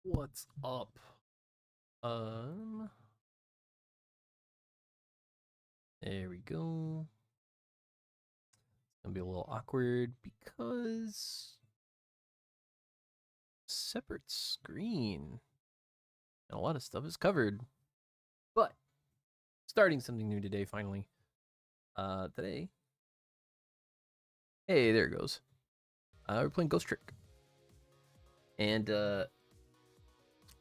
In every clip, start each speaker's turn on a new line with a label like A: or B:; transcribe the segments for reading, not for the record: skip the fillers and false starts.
A: What's up? Um, there we go. It's gonna be a little awkward because separate screen and a lot of stuff is covered. But starting something new today, finally. Today. Hey, there it goes. We're playing Ghost Trick. And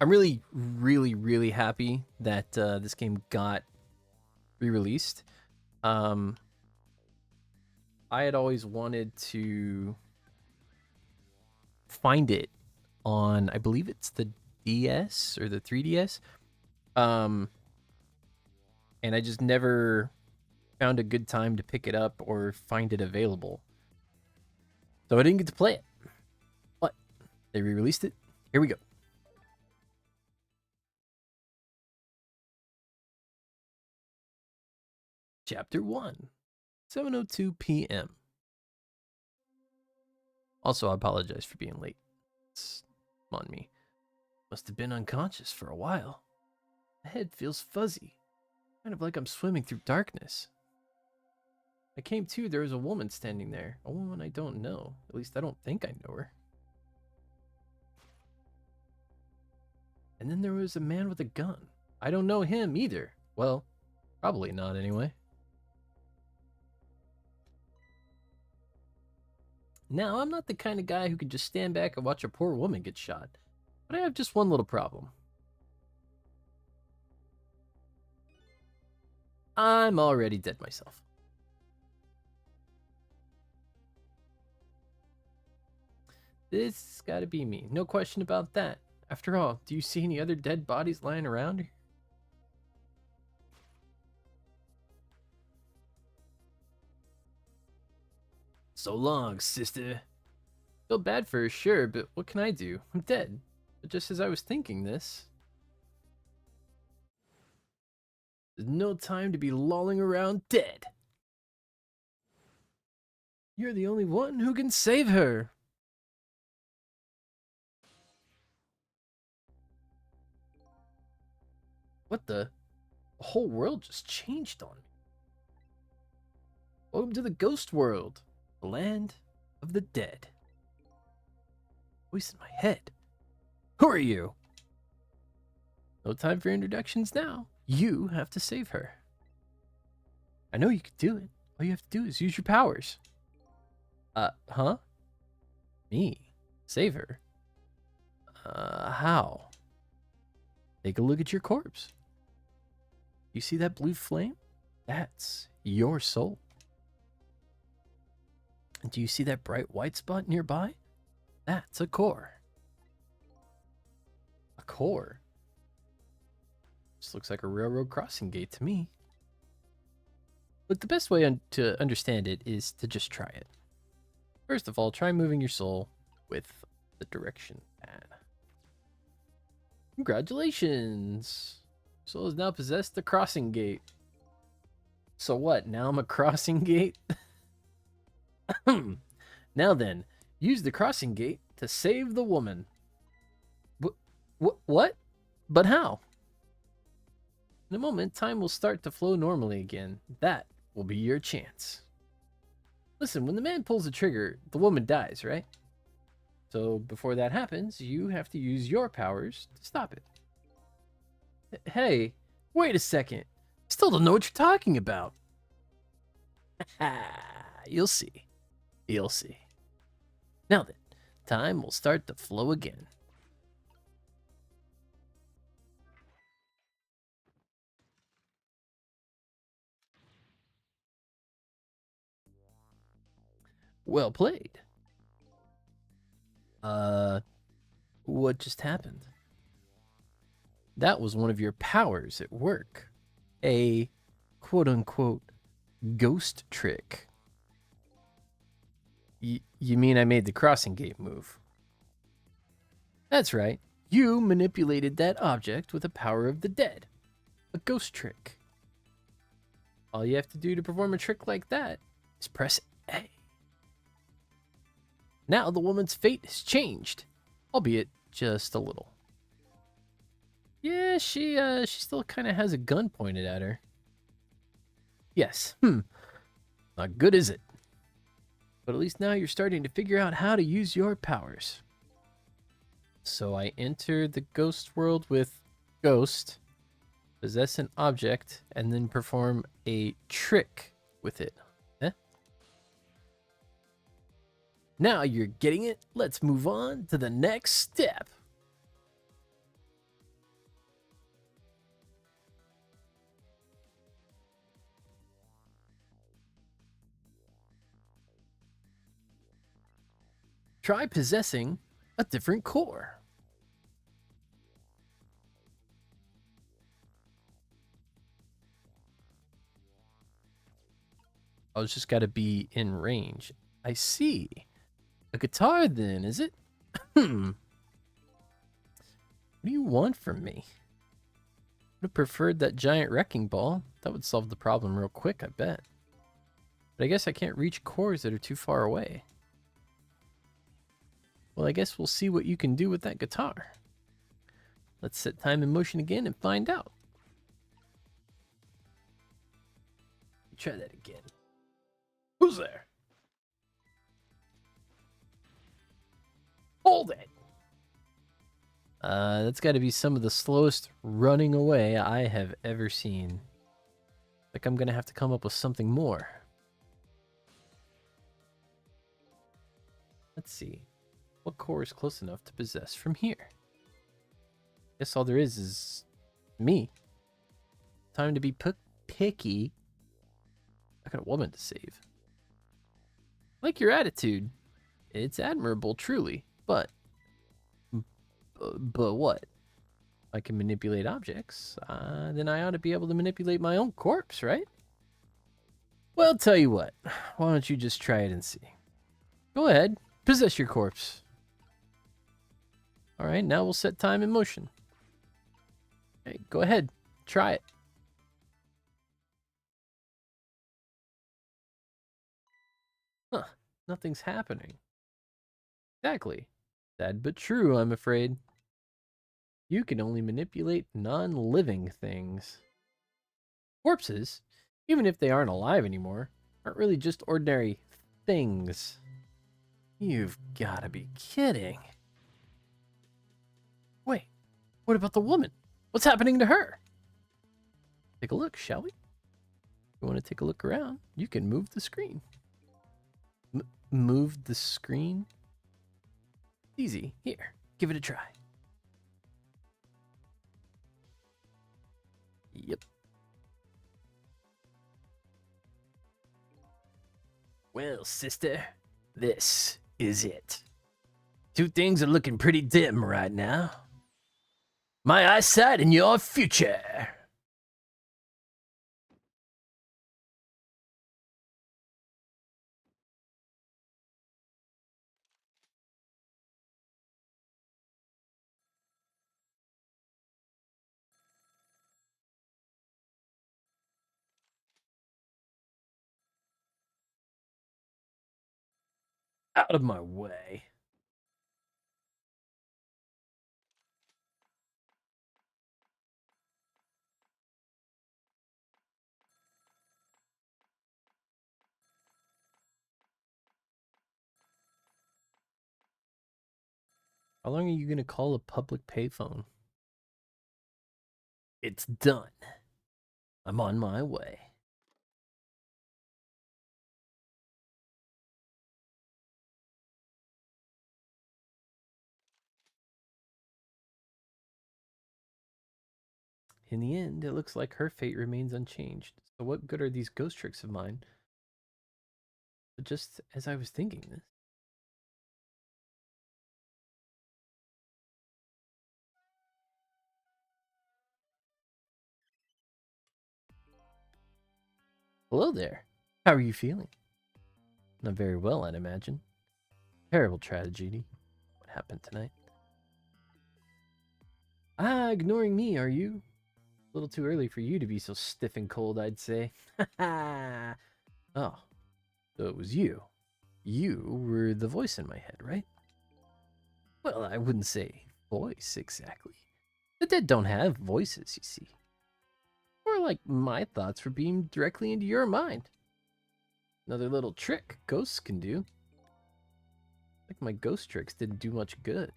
A: I'm really happy that this game got re-released. I had always wanted to find it on, I believe it's the DS or the 3DS. And I just never found a good time to pick it up or find it available. So I didn't get to play it. But they re-released it. Here we go. Chapter 1, 7:02 p.m. Also, I apologize for being late. It's on me. Must have been unconscious for a while. My head feels fuzzy, kind of like I'm swimming through darkness. I came to, there was a woman standing there. A woman I don't know. At least I don't think I know her. And then there was a man with a gun. I don't know him either. Well, probably not anyway. Now, I'm not the kind of guy who can just stand back and watch a poor woman get shot. But I have just one little problem. I'm already dead myself. This gotta be me. No question about that. After all, do you see any other dead bodies lying around here? So long, sister. Feel bad for her, sure, but what can I do? I'm dead. But just as I was thinking this, there's no time to be lolling around dead. You're the only one who can save her. What the? The whole world just changed on me. Welcome to the ghost world, the land of the dead. Voice in my head. Who are you? No time for introductions now. You have to save her. I know you can do it. All you have to do is use your powers. Huh? Me? Save her? How? Take a look at your corpse. You see that blue flame? That's your soul. And do you see that bright white spot nearby? That's a core. A core? This looks like a railroad crossing gate to me. But the best way to understand it is to just try it. First of all, try moving your soul with the direction pad. Congratulations! Soul has now possessed the crossing gate. So what, now I'm a crossing gate? Now then, use the crossing gate to save the woman. What? But how? In a moment, time will start to flow normally again. That will be your chance. Listen, when the man pulls the trigger, the woman dies, right? So before that happens, you have to use your powers to stop it. Hey, wait a second. Still don't know what you're talking about. You'll see. You'll see. Now then, time will start to flow again. Well played. What just happened? That was one of your powers at work. A quote-unquote ghost trick. You mean I made the crossing gate move? That's right. You manipulated that object with the power of the dead. A ghost trick. All you have to do to perform a trick like that is press A. Now the woman's fate has changed, albeit just a little. Yeah, she still kind of has a gun pointed at her. Yes. Not good, is it? But at least now you're starting to figure out how to use your powers. So I enter the ghost world with Ghost, possess an object, and then perform a trick with it. Eh? Now you're getting it. Let's move on to the next step. Try possessing a different core. Oh, it's just got to be in range. I see. A guitar, then, is it? What do you want from me? Would have preferred that giant wrecking ball. That would solve the problem real quick, I bet. But I guess I can't reach cores that are too far away. Well, I guess we'll see what you can do with that guitar. Let's set time in motion again and find out. Try that again. Who's there? Hold it! That's got to be some of the slowest running away I have ever seen. Like I'm gonna have to come up with something more. Let's see. What core is close enough to possess from here? Guess all there is me. Time to be picky. I got a woman to save. Like your attitude. It's admirable, truly. But what? I can manipulate objects. Then I ought to be able to manipulate my own corpse, right? Well, tell you what. Why don't you just try it and see? Go ahead. Possess your corpse. All right, now we'll set time in motion. Hey, go ahead. Try it. Huh. Nothing's happening. Exactly. Sad but true, I'm afraid. You can only manipulate non-living things. Corpses, even if they aren't alive anymore, aren't really just ordinary things. You've got to be kidding. Wait, what about the woman? What's happening to her? Take a look, shall we? If you want to take a look around, you can move the screen. Move the screen? Easy. Here, give it a try. Yep. Well, sister, this is it. Two things are looking pretty dim right now. My eyesight and your future. Out of my way. How long are you going to call a public payphone? It's done. I'm on my way. In the end, it looks like her fate remains unchanged. So what good are these ghost tricks of mine? But just as I was thinking this. Hello there. How are you feeling? Not very well, I'd imagine. Terrible tragedy. What happened tonight? Ignoring me, are you? A little too early for you to be so stiff and cold, I'd say. Oh, so it was you. You were the voice in my head, right? Well, I wouldn't say voice exactly. The dead don't have voices, you see. Or like my thoughts were beamed directly into your mind. Another little trick ghosts can do. Like my ghost tricks didn't do much good.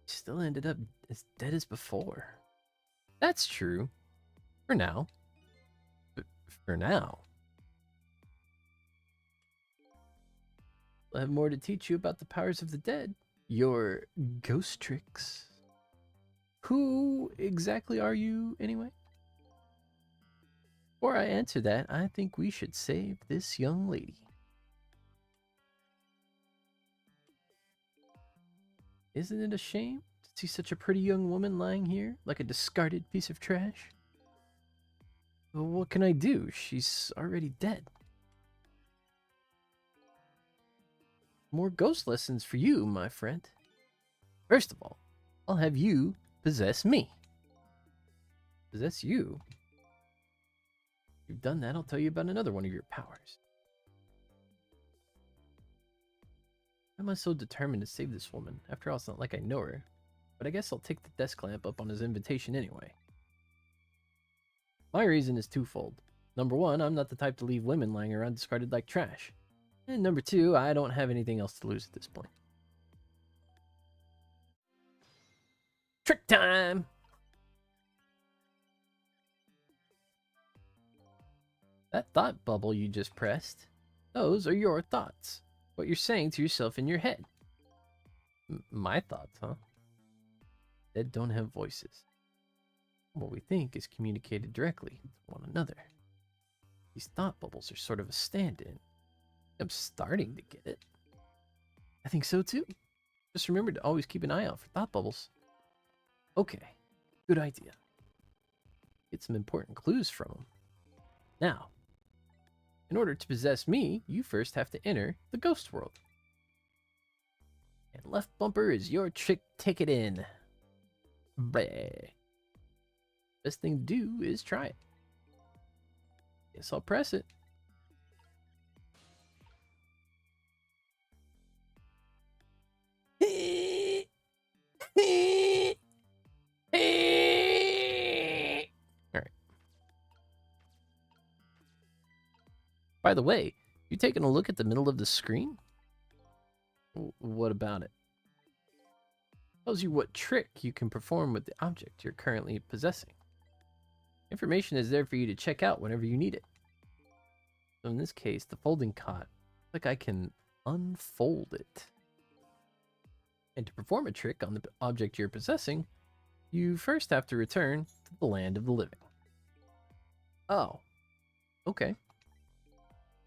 A: Still ended up as dead as before. That's true. For now. But for now. I'll have more to teach you about the powers of the dead. Your ghost tricks. Who exactly are you, anyway? Before I answer that, I think we should save this young lady. Isn't it a shame to see such a pretty young woman lying here like a discarded piece of trash? Well, what can I do? She's already dead. More ghost lessons for you, my friend. First of all, I'll have you possess me. Possess you? If you've done that, I'll tell you about another one of your powers. Why am I so determined to save this woman? After all, it's not like I know her. But I guess I'll take the desk lamp up on his invitation anyway. My reason is twofold. Number one, I'm not the type to leave women lying around discarded like trash. And number two, I don't have anything else to lose at this point. Trick time! That thought bubble you just pressed, those are your thoughts. What you're saying to yourself in your head. My thoughts, huh? Dead don't have voices. What we think is communicated directly to one another. These thought bubbles are sort of a stand-in. I'm starting to get it. I think so too. Just remember to always keep an eye out for thought bubbles. Okay, good idea. Get some important clues from them. Now, in order to possess me, you first have to enter the ghost world. And left bumper is your trick ticket in. Bleh. Best thing to do is try it. Guess I'll press it. Alright. By the way, you taking a look at the middle of the screen? What about it? Tells you what trick you can perform with the object you're currently possessing. Information is there for you to check out whenever you need it. So in this case, the folding cot, like I can unfold it. And to perform a trick on the object you're possessing, you first have to return to the land of the living. Oh, okay.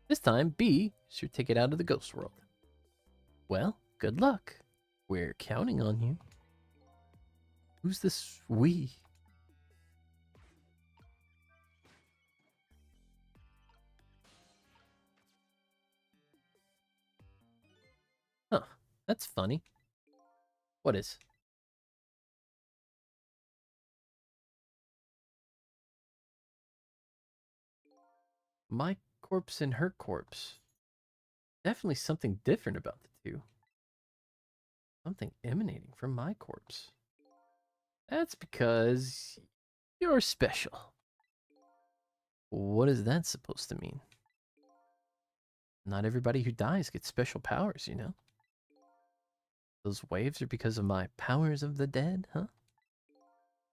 A: This time, B is your ticket out of the ghost world. Well, good luck. We're counting on you. Who's this we? Huh, that's funny. What is? My corpse and her corpse. Definitely something different about the two. Something emanating from my corpse. That's because you're special. What is that supposed to mean? Not everybody who dies gets special powers, you know? Those waves are because of my powers of the dead, huh?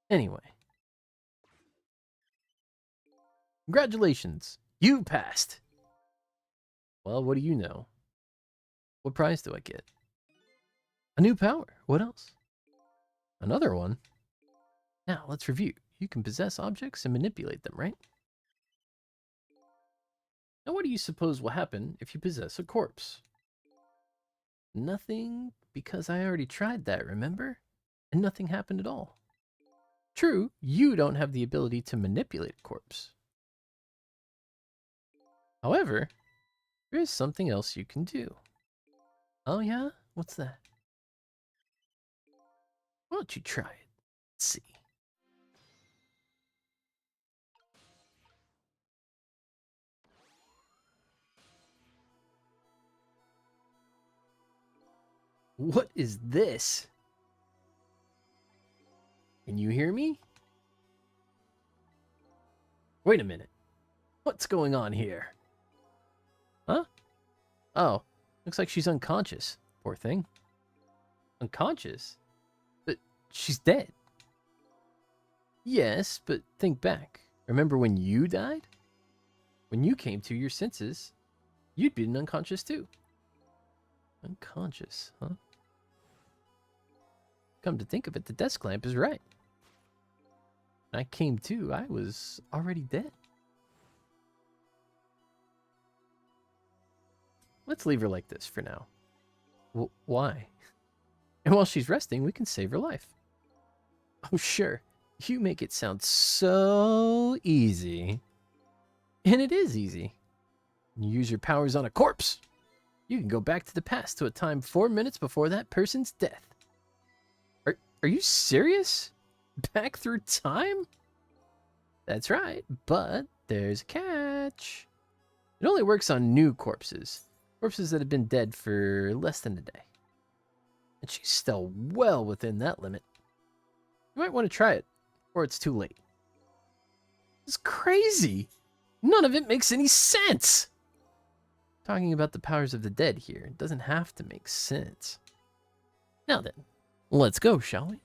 A: Anyway. Congratulations! You passed! Well, what do you know? What prize do I get? A new power. What else? Another one? Now, let's review. You can possess objects and manipulate them, right? Now, what do you suppose will happen if you possess a corpse? Nothing, because I already tried that, remember? And nothing happened at all. True, you don't have the ability to manipulate a corpse. However, there is something else you can do. Oh yeah? What's that? Why don't you try it? Let's see. What is this? Can you hear me? Wait a minute. What's going on here? Huh? Oh, looks like she's unconscious. Poor thing. Unconscious? But she's dead. Yes, but think back. Remember when you died? When you came to your senses, you'd been unconscious too. Unconscious, huh? Come to think of it, the desk lamp is right. When I came to, I was already dead. Let's leave her like this for now. Why? And while she's resting, we can save her life. Oh, sure. You make it sound so easy. And it is easy. You use your powers on a corpse. You can go back to the past to a time 4 minutes before that person's death. Are you serious? Back through time? That's right, but there's a catch. It only works on new corpses. Corpses that have been dead for less than a day. And she's still well within that limit. You might want to try it, or it's too late. It's crazy. None of it makes any sense. Talking about the powers of the dead here, it doesn't have to make sense. Now then, let's go, shall we?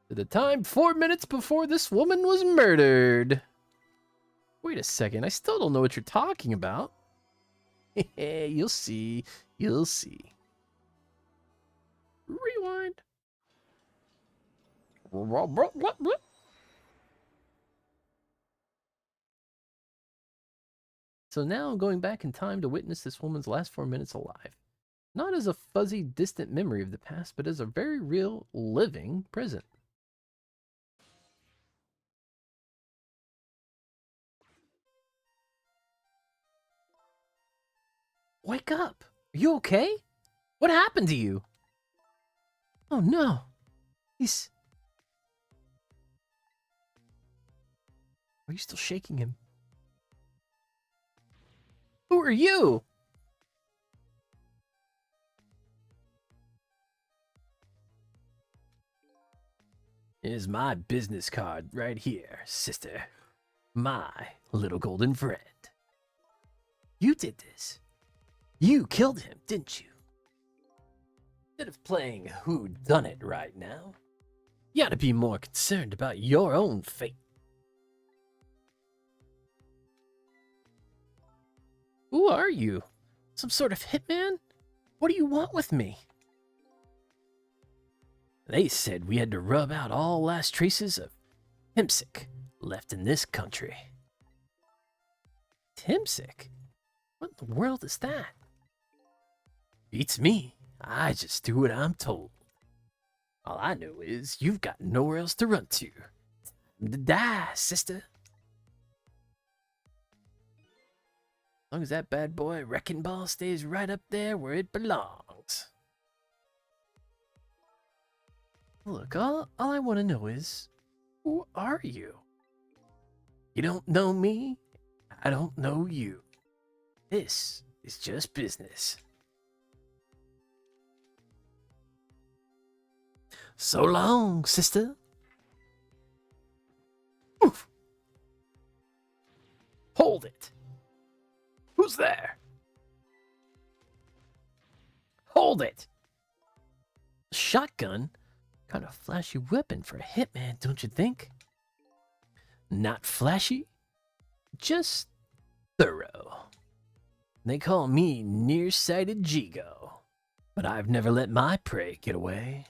A: To the time 4 minutes before this woman was murdered. Wait a second, I still don't know what you're talking about. You'll see. You'll see. Rewind. So now I'm going back in time to witness this woman's last 4 minutes alive. Not as a fuzzy, distant memory of the past, but as a very real, living present. Wake up! Are you okay? What happened to you? Oh no! He's... Are you still shaking him? Who are you? Here's my business card right here, sister. My little golden friend. You did this. You killed him, didn't you? Instead of playing whodunit right now, you ought to be more concerned about your own fate. Who are you? Some sort of hitman? What do you want with me? They said we had to rub out all last traces of Timsic left in this country. Timsic? What in the world is that? Beats me. I just do what I'm told. All I know is you've got nowhere else to run to. Time to die, sister. As long as that bad boy Wrecking Ball stays right up there where it belongs. Look, all I want to know is, who are you? You don't know me, I don't know you. This is just business. So long, sister. Oof. Hold it. Who's there? Hold it. Shotgun? Kind of flashy weapon for a hitman, don't you think? Not flashy, just thorough. They call me nearsighted Jigo, but I've never let my prey get away.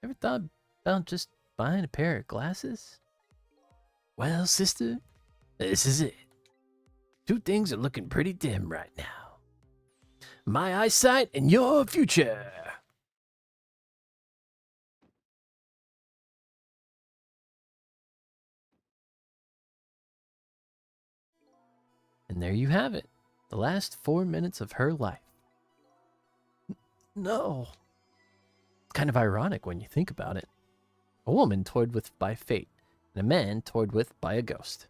A: Ever thought about just buying a pair of glasses? Well, sister, this is it. Two things are looking pretty dim right now. My eyesight and your future. And there you have it. The last 4 minutes of her life. No. It's kind of ironic when you think about it. A woman toyed with by fate, and a man toyed with by a ghost.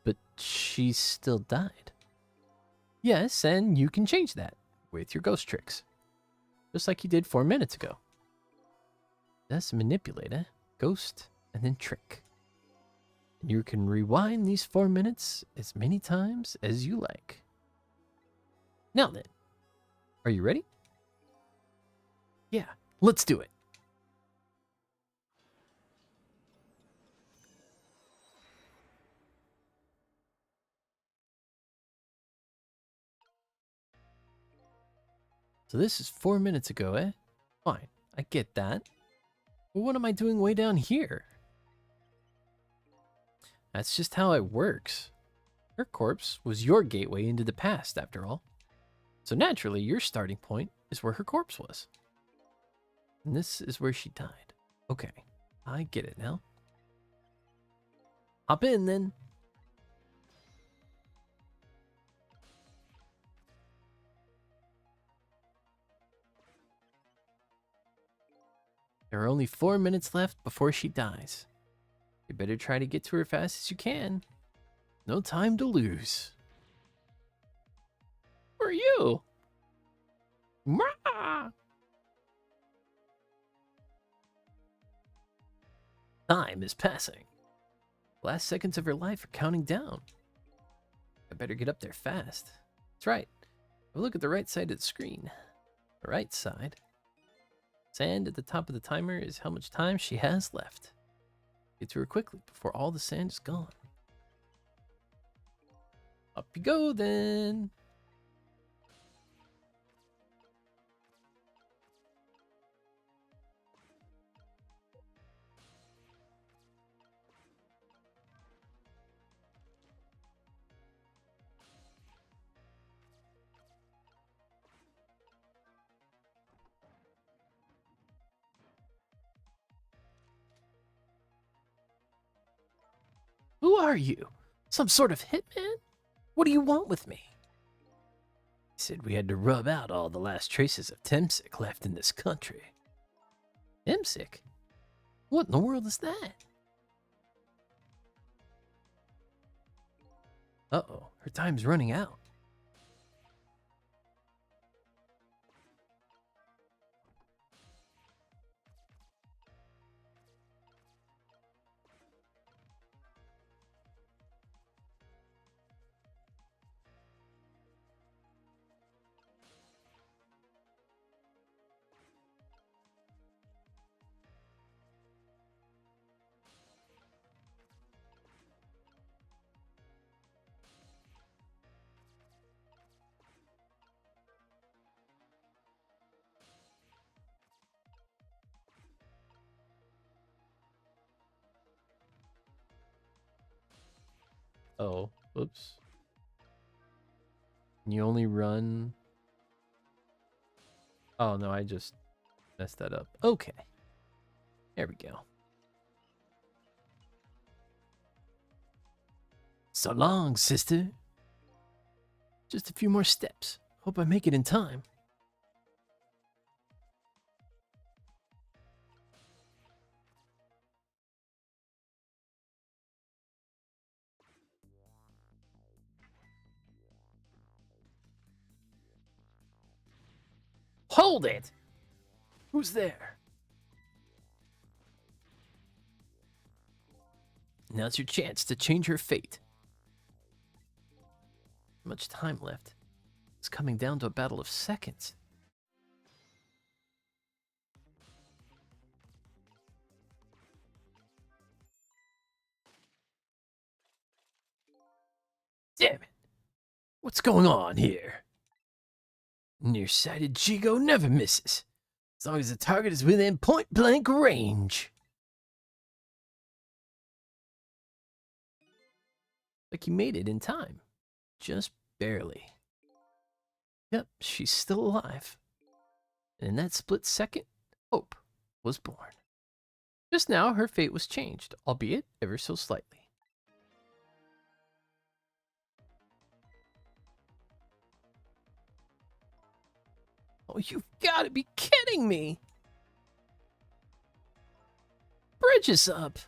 A: But she still died. Yes, and you can change that with your ghost tricks. just like you did 4 minutes ago. That's manipulate, eh? Ghost, and then trick. And you can rewind these 4 minutes as many times as you like. Now then, are you ready? Yeah, let's do it. So this is 4 minutes ago, eh? Fine, I get that. But what am I doing way down here? That's just how it works. Her corpse was your gateway into the past, after all. So naturally, your starting point is where her corpse was. And this is where she died. Okay, I get it now. Hop in, then. There are only 4 minutes left before she dies. You better try to get to her fast as you can. No time to lose. Who are you? Mwah! Time is passing. The last seconds of her life are counting down. I better get up there fast. That's right. Have a look at the right side of the screen. The right side. Sand at the top of the timer is how much time she has left. Get to her quickly before all the sand is gone. Up you go then. Who are you? Some sort of hitman? What do you want with me? He said we had to rub out all the last traces of Temsic left in this country. Temsic? What in the world is that? Uh-oh, her time's running out. Oh, oops. You only run... Oh, no, I just messed that up. Okay. There we go. So long, sister. Just a few more steps. Hope I make it in time. Hold it! Who's there? Now's your chance to change her fate. Much time left. It's coming down to a battle of seconds. Damn it! What's going on here? Nearsighted Jigo never misses, as long as the target is within point-blank range. Like you made it in time. Just barely. Yep, she's still alive. And in that split second, hope was born. Just now, her fate was changed, albeit ever so slightly. Oh, you've got to be kidding me! Bridge is up!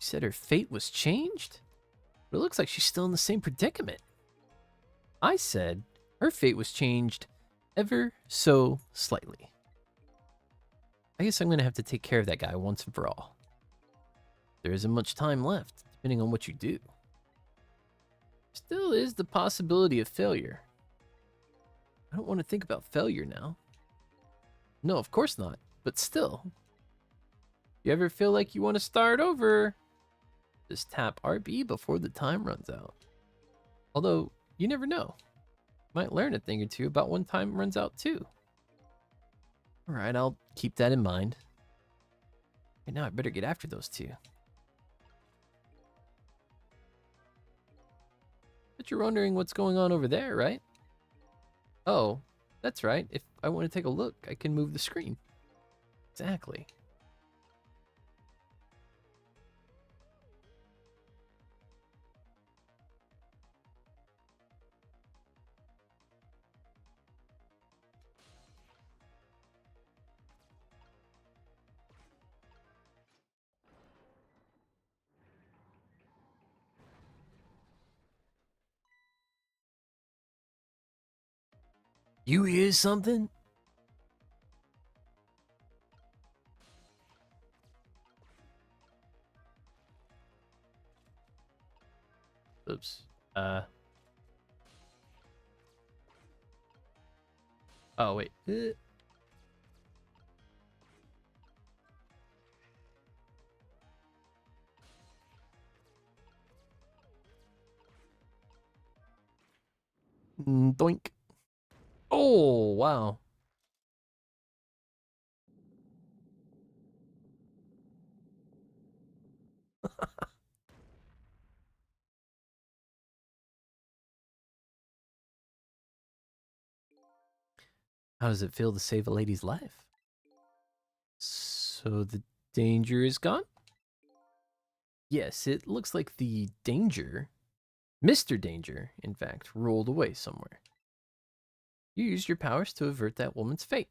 A: said her fate was changed? But it looks like she's still in the same predicament. I said her fate was changed ever so slightly. I guess I'm going to have to take care of that guy once and for all. There isn't much time left, depending on what you do. Still is the possibility of failure. I don't want to think about failure now. No, of course not, but still. You ever feel like you want to start over? Just tap RB before the time runs out. Although, you never know. Might learn a thing or two about when time runs out too. Alright, I'll keep that in mind. Right now I better get after those two. But you're wondering what's going on over there, right? Oh, that's right. If I want to take a look, I can move the screen. Exactly. You hear something? Oops. Oh, wait. Doink. Oh, wow. How does it feel to save a lady's life? So the danger is gone? Yes, it looks like the danger, Mr. Danger, in fact, rolled away somewhere. You used your powers to avert that woman's fate.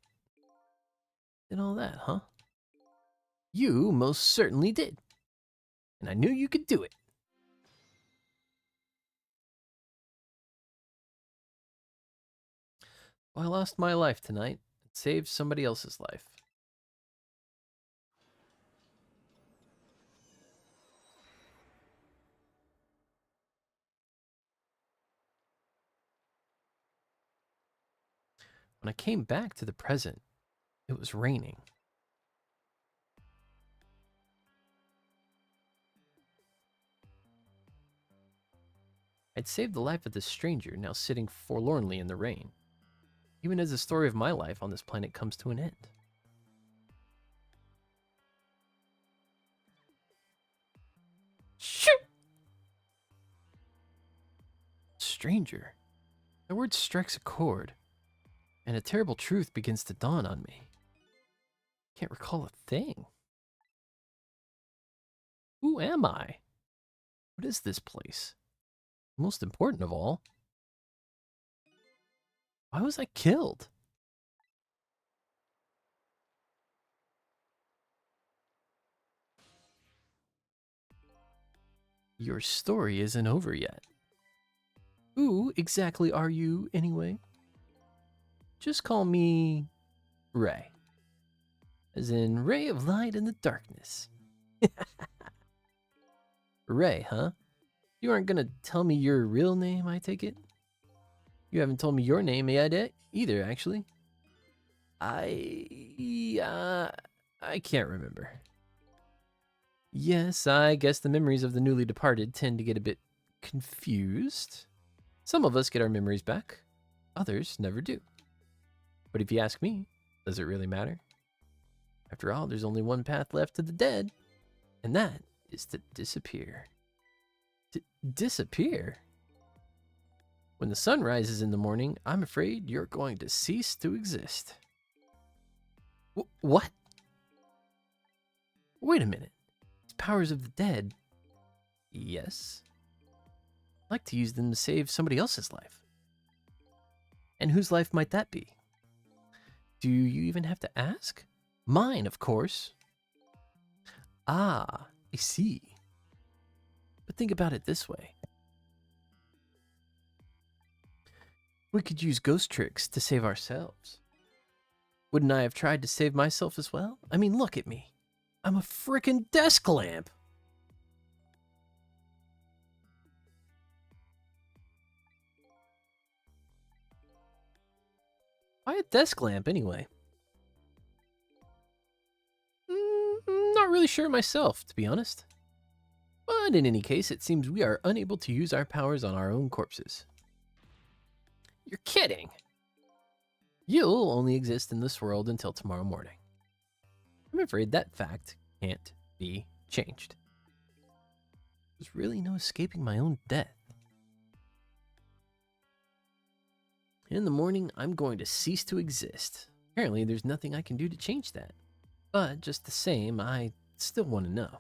A: Did all that, huh? You most certainly did. And I knew you could do it. Well, I lost my life tonight and saved somebody else's life. When I came back to the present, it was raining. I'd saved the life of this stranger now sitting forlornly in the rain, even as the story of my life on this planet comes to an end. Shoot! Stranger. The word strikes a chord, and a terrible truth begins to dawn on me. Can't recall a thing. Who am I? What is this place? Most important of all, why was I killed? Your story isn't over yet. Who exactly are you, anyway? Just call me Ray. As in ray of light in the darkness. Ray, huh? You aren't gonna tell me your real name, I take it? You haven't told me your name yet either, actually. I can't remember. Yes, I guess the memories of the newly departed tend to get a bit confused. Some of us get our memories back, others never do. But if you ask me, does it really matter? After all, there's only one path left to the dead, and that is to disappear. Disappear? When the sun rises in the morning, I'm afraid you're going to cease to exist. What? Wait a minute. It's powers of the dead. Yes. I'd like to use them to save somebody else's life. And whose life might that be? Do you even have to ask? Mine, of course. Ah, I see. But think about it this way. We could use ghost tricks to save ourselves. Wouldn't I have tried to save myself as well? I mean, look at me. I'm a frickin' desk lamp. Why a desk lamp anyway? Not really sure myself, to be honest. But in any case, it seems we are unable to use our powers on our own corpses. You're kidding! You'll only exist in this world until tomorrow morning. I'm afraid that fact can't be changed. There's really no escaping my own death. In the morning, I'm going to cease to exist. Apparently, there's nothing I can do to change that. But just the same, I still want to know.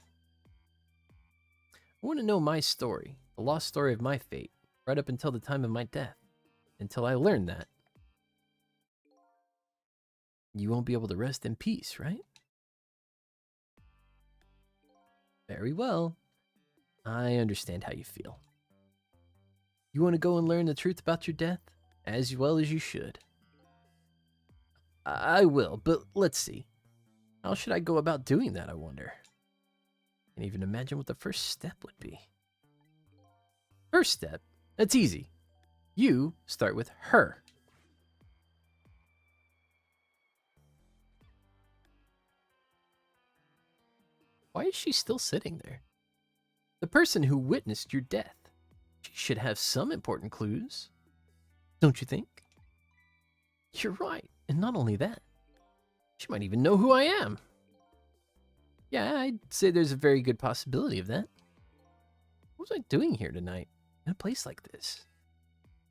A: I want to know my story, the lost story of my fate, right up until the time of my death. Until I learn that. You won't be able to rest in peace, right? Very well. I understand how you feel. You want to go and learn the truth about your death? As well as you should. I will, but let's see. How should I go about doing that, I wonder? Can't even imagine what the first step would be. First step? That's easy. You start with her. Why is she still sitting there? The person who witnessed your death. She should have some important clues. Don't you think? You're right, and not only that. She might even know who I am. Yeah, I'd say there's a very good possibility of that. What was I doing here tonight, in a place like this?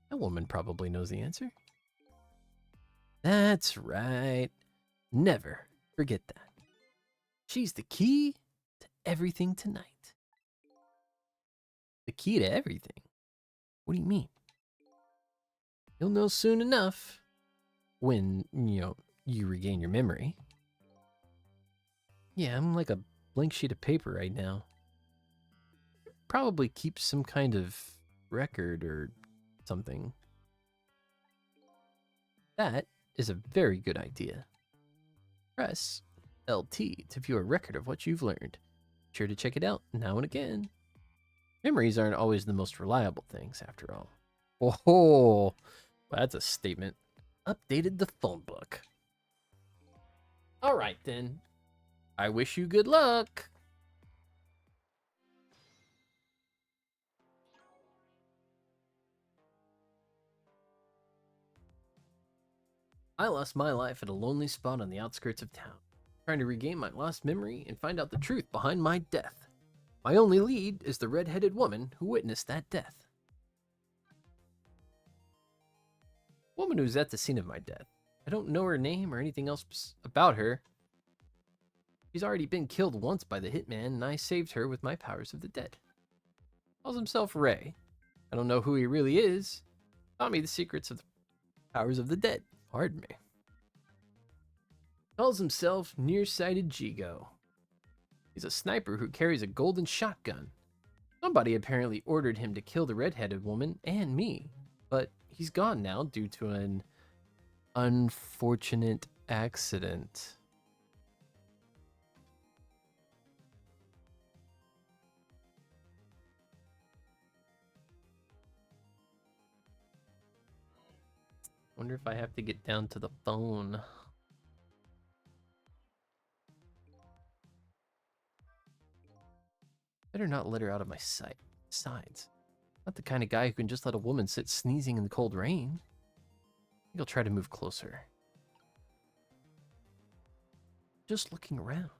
A: That woman probably knows the answer. That's right. Never forget that. She's the key to everything tonight. The key to everything? What do you mean? You'll know soon enough when, you regain your memory. Yeah, I'm like a blank sheet of paper right now. Probably keep some kind of record or something. That is a very good idea. Press LT to view a record of what you've learned. Be sure to check it out now and again. Memories aren't always the most reliable things, after all. Oh, well, that's a statement. Updated the phone book. All right, then. I wish you good luck. I lost my life at a lonely spot on the outskirts of town, trying to regain my lost memory and find out the truth behind my death. My only lead is the red-headed woman who witnessed that death. Woman who's at the scene of my death. I don't know her name or anything else about her. She's already been killed once by the hitman, and I saved her with my powers of the dead. Calls himself Ray. I don't know who he really is. Taught me the secrets of the powers of the dead. Pardon me. Calls himself Nearsighted Jigo. He's a sniper who carries a golden shotgun. Somebody apparently ordered him to kill the red-headed woman and me, but he's gone now due to an unfortunate accident. Wonder if I have to get down to the phone. Better not let her out of my sight. Besides, not the kind of guy who can just let a woman sit sneezing in the cold rain. I think I'll try to move closer. Just looking around.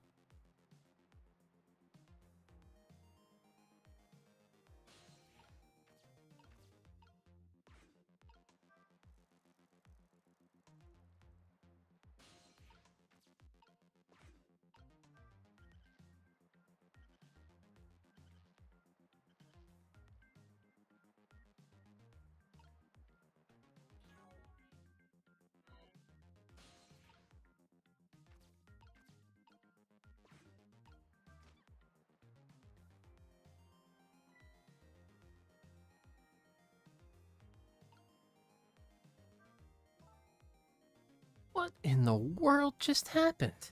A: What in the world just happened?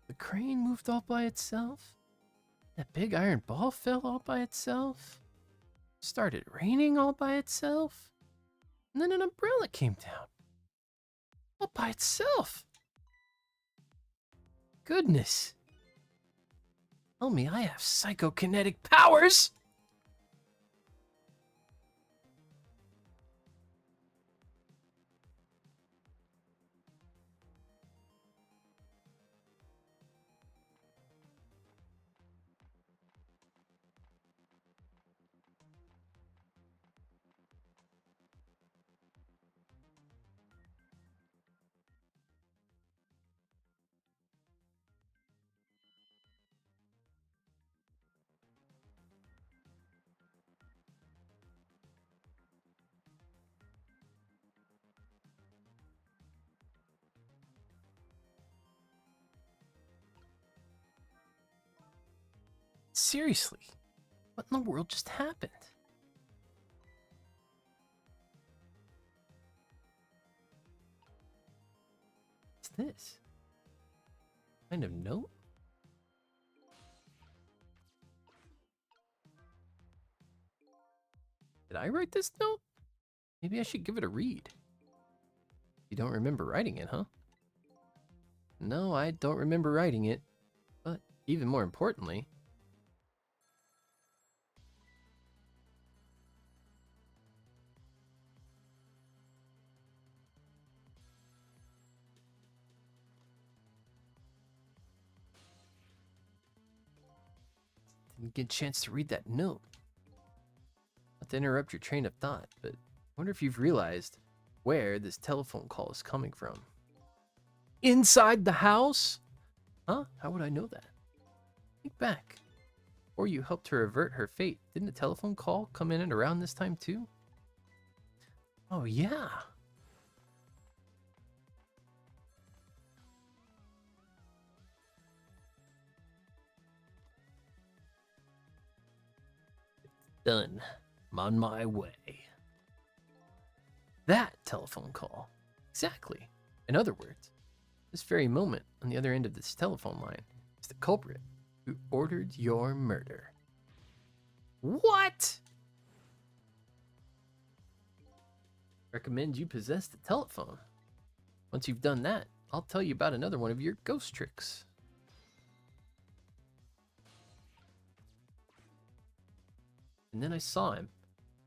A: The crane moved all by itself? That big iron ball fell all by itself? Started raining all by itself? And then an umbrella came down. All by itself. Goodness. Tell me I have psychokinetic powers! Seriously, what in the world just happened? What's this? Kind of note? Did I write this note? Maybe I should give it a read. You don't remember writing it, huh? No, I don't remember writing it. But even more importantly, didn't get a chance to read that note. Not to interrupt your train of thought, but I wonder if you've realized where this telephone call is coming from. Inside the house? Huh? How would I know that? Think back. Before you helped her avert her fate, didn't a telephone call come in at around this time too? Oh yeah. Done. I'm on my way. That telephone call. Exactly. In other words, this very moment on the other end of this telephone line is the culprit who ordered your murder. What? Recommend you possess the telephone. Once you've done that, I'll tell you about another one of your ghost tricks. And then I saw him.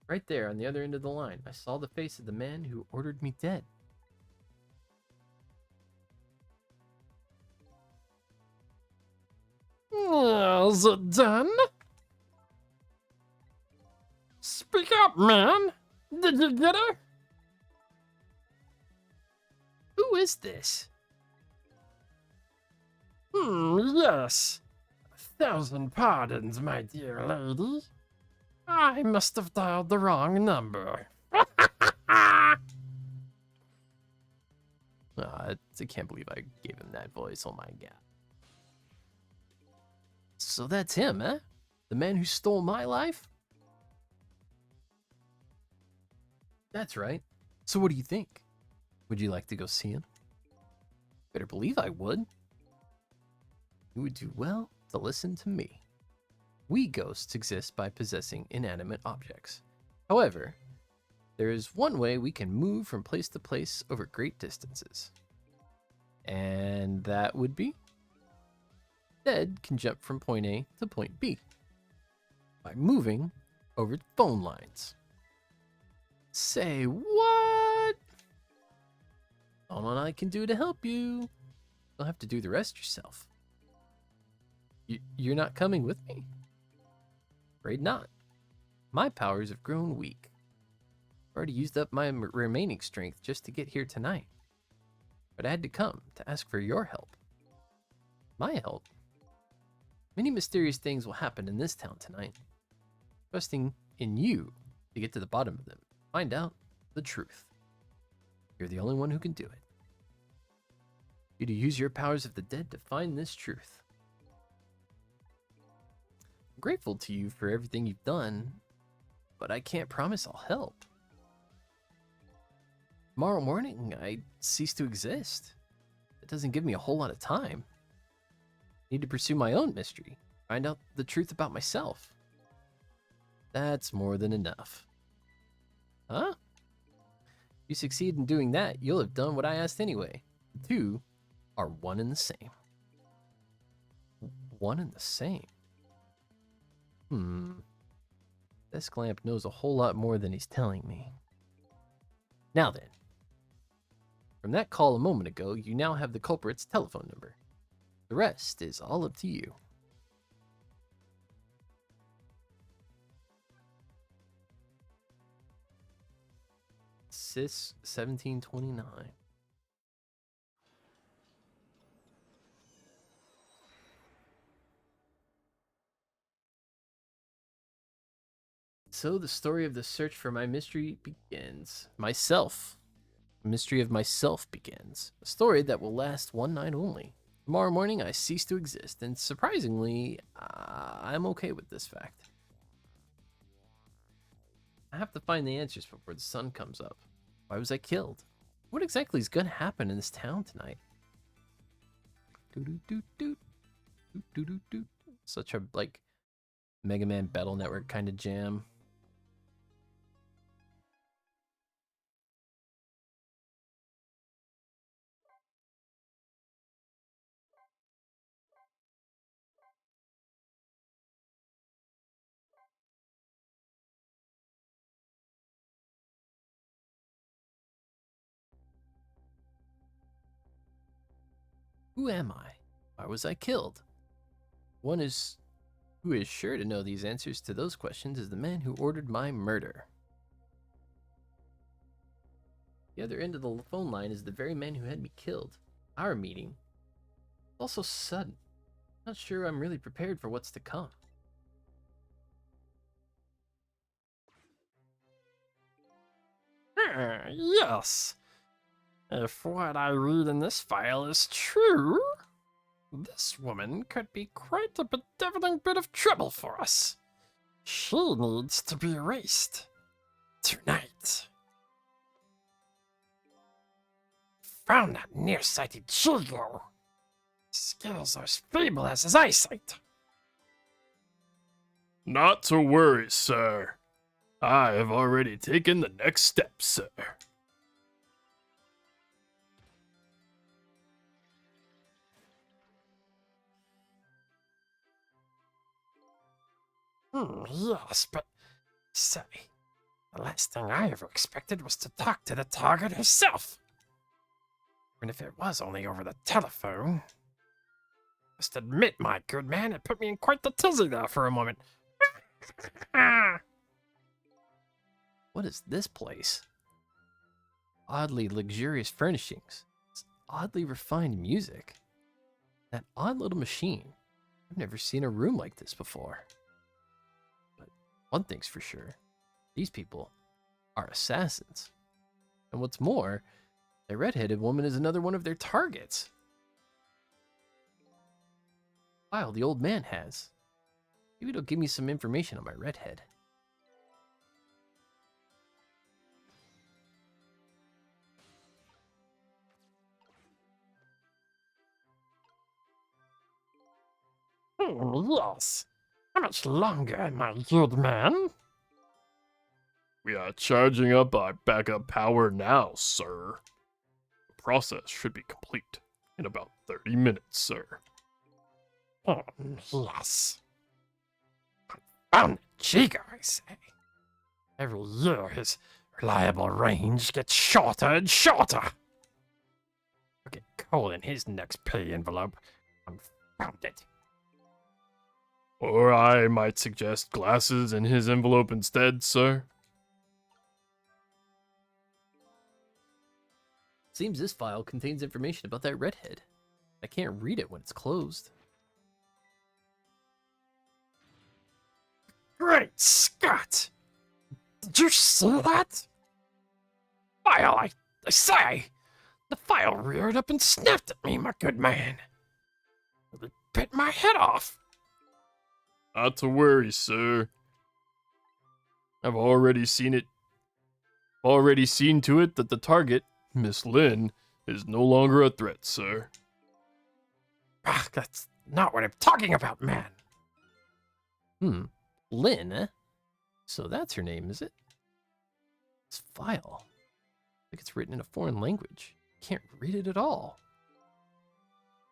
A: Right there on the other end of the line. I saw the face of the man who ordered me dead. Is it done? Speak up, man! Did you get her? Who is this? Yes. 1,000 pardons, my dear lady. I must have dialed the wrong number. I can't believe I gave him that voice. Oh my god. So that's him, eh? The man who stole my life? That's right. So what do you think? Would you like to go see him? Better believe I would. You would do well to listen to me. We ghosts exist by possessing inanimate objects. However, there is one way we can move from place to place over great distances. And that would be? Dead can jump from point A to point B by moving over phone lines. Say what? All I can do to help you. You'll have to do the rest yourself. You're not coming with me? Afraid not. My powers have grown weak. I've already used up my remaining strength just to get here tonight. But I had to come to ask for your help. My help? Many mysterious things will happen in this town tonight. Trusting in you to get to the bottom of them. Find out the truth. You're the only one who can do it. You to use your powers of the dead to find this truth. I'm grateful to you for everything you've done, but I can't promise I'll help. Tomorrow morning, I cease to exist. It doesn't give me a whole lot of time. I need to pursue my own mystery, find out the truth about myself. That's more than enough. Huh? If you succeed in doing that, you'll have done what I asked anyway. The two are one and the same. One and the same? This Glamp knows a whole lot more than he's telling me. Now then, from that call a moment ago, you now have the culprit's telephone number. The rest is all up to you. Sis 1729. So the story of the search for my mystery begins. Myself. The mystery of myself begins. A story that will last one night only. Tomorrow morning, I cease to exist, and surprisingly, I'm okay with this fact. I have to find the answers before the sun comes up. Why was I killed? What exactly is going to happen in this town tonight? Such a, like, Mega Man Battle Network kind of jam. Who am I? Why was I killed? Who is sure to know these answers to those questions is the man who ordered my murder. The other end of the phone line is the very man who had me killed. Our meeting. Also sudden. Not sure I'm really prepared for what's to come.
B: Yes. If what I read in this file is true, this woman could be quite a bedeviling bit of trouble for us. She needs to be erased. Tonight. Found that nearsighted Chigo. Skills are as feeble as his eyesight.
C: Not to worry, sir. I have already taken the next step, sir.
B: Yes, but say, the last thing I ever expected was to talk to the target herself. And if it was only over the telephone, must admit, my good man, it put me in quite the tizzy there for a moment.
A: What is this place? Oddly luxurious furnishings. It's oddly refined music. That odd little machine. I've never seen a room like this before. But one thing's for sure. These people are assassins. And what's more, the redheaded woman is another one of their targets. Wow, the old man has. Maybe it'll give me some information on my redhead.
B: Yes. How much longer, my good man?
C: We are charging up our backup power now, sir. The process should be complete in about 30 minutes, sir.
B: Yes. Confound Chico, I say. Every year his reliable range gets shorter and shorter. I'll get coal in his next pay envelope. Confound it.
C: Or I might suggest glasses in his envelope instead, sir.
A: Seems this file contains information about that redhead. I can't read it when it's closed.
B: Great Scott! Did you see that? File, I say! The file reared up and snapped at me, my good man. It bit my head off.
C: Not to worry, sir. I've already seen it Already seen to it that the target, Miss Lynn, is no longer a threat, sir.
B: Ah, that's not what I'm talking about, man.
A: Lynn, eh? So that's her name, is it? This file. Like it's written in a foreign language. Can't read it at all.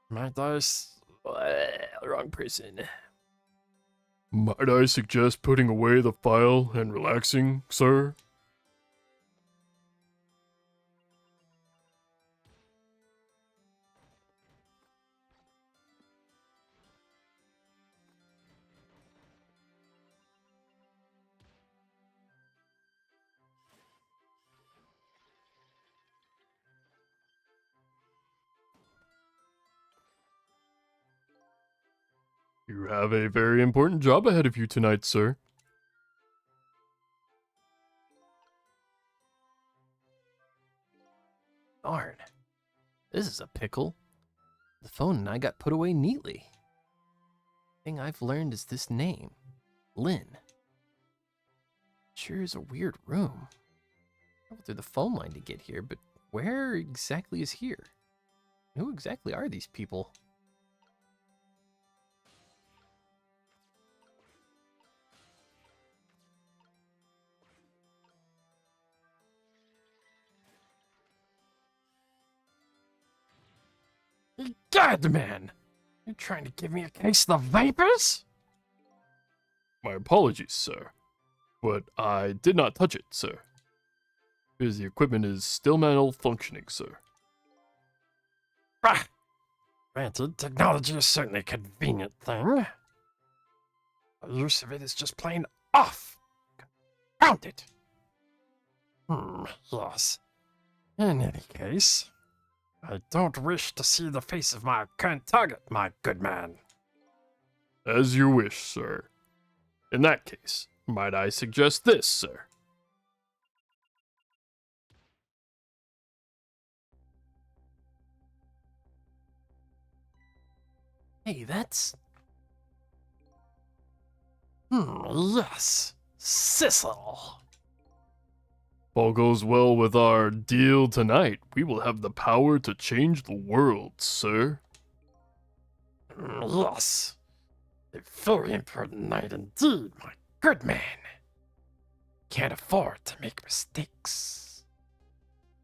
B: My dice.
A: Wrong person.
C: Might I suggest putting away the file and relaxing, sir? You have a very important job ahead of you tonight, sir.
A: Darn. This is a pickle. The phone and I got put away neatly. Thing I've learned is this name, Lynn. Sure is a weird room. Traveled through the phone line to get here, but where exactly is here? Who exactly are these people?
B: God, man! You trying to give me a case of the vapors?
C: My apologies, sir. But I did not touch it, sir. Because the equipment is still malfunctioning, sir.
B: Bah! Granted, technology is certainly a convenient thing. The use of it is just plain off. Confounded. Yes. In any case, I don't wish to see the face of my current target, my good man.
C: As you wish, sir. In that case, might I suggest this, sir?
A: Hey, that's...
B: Yes. Sissel.
C: If all goes well with our deal tonight, we will have the power to change the world, sir.
B: Yes. A very important night indeed, my good man. Can't afford to make mistakes.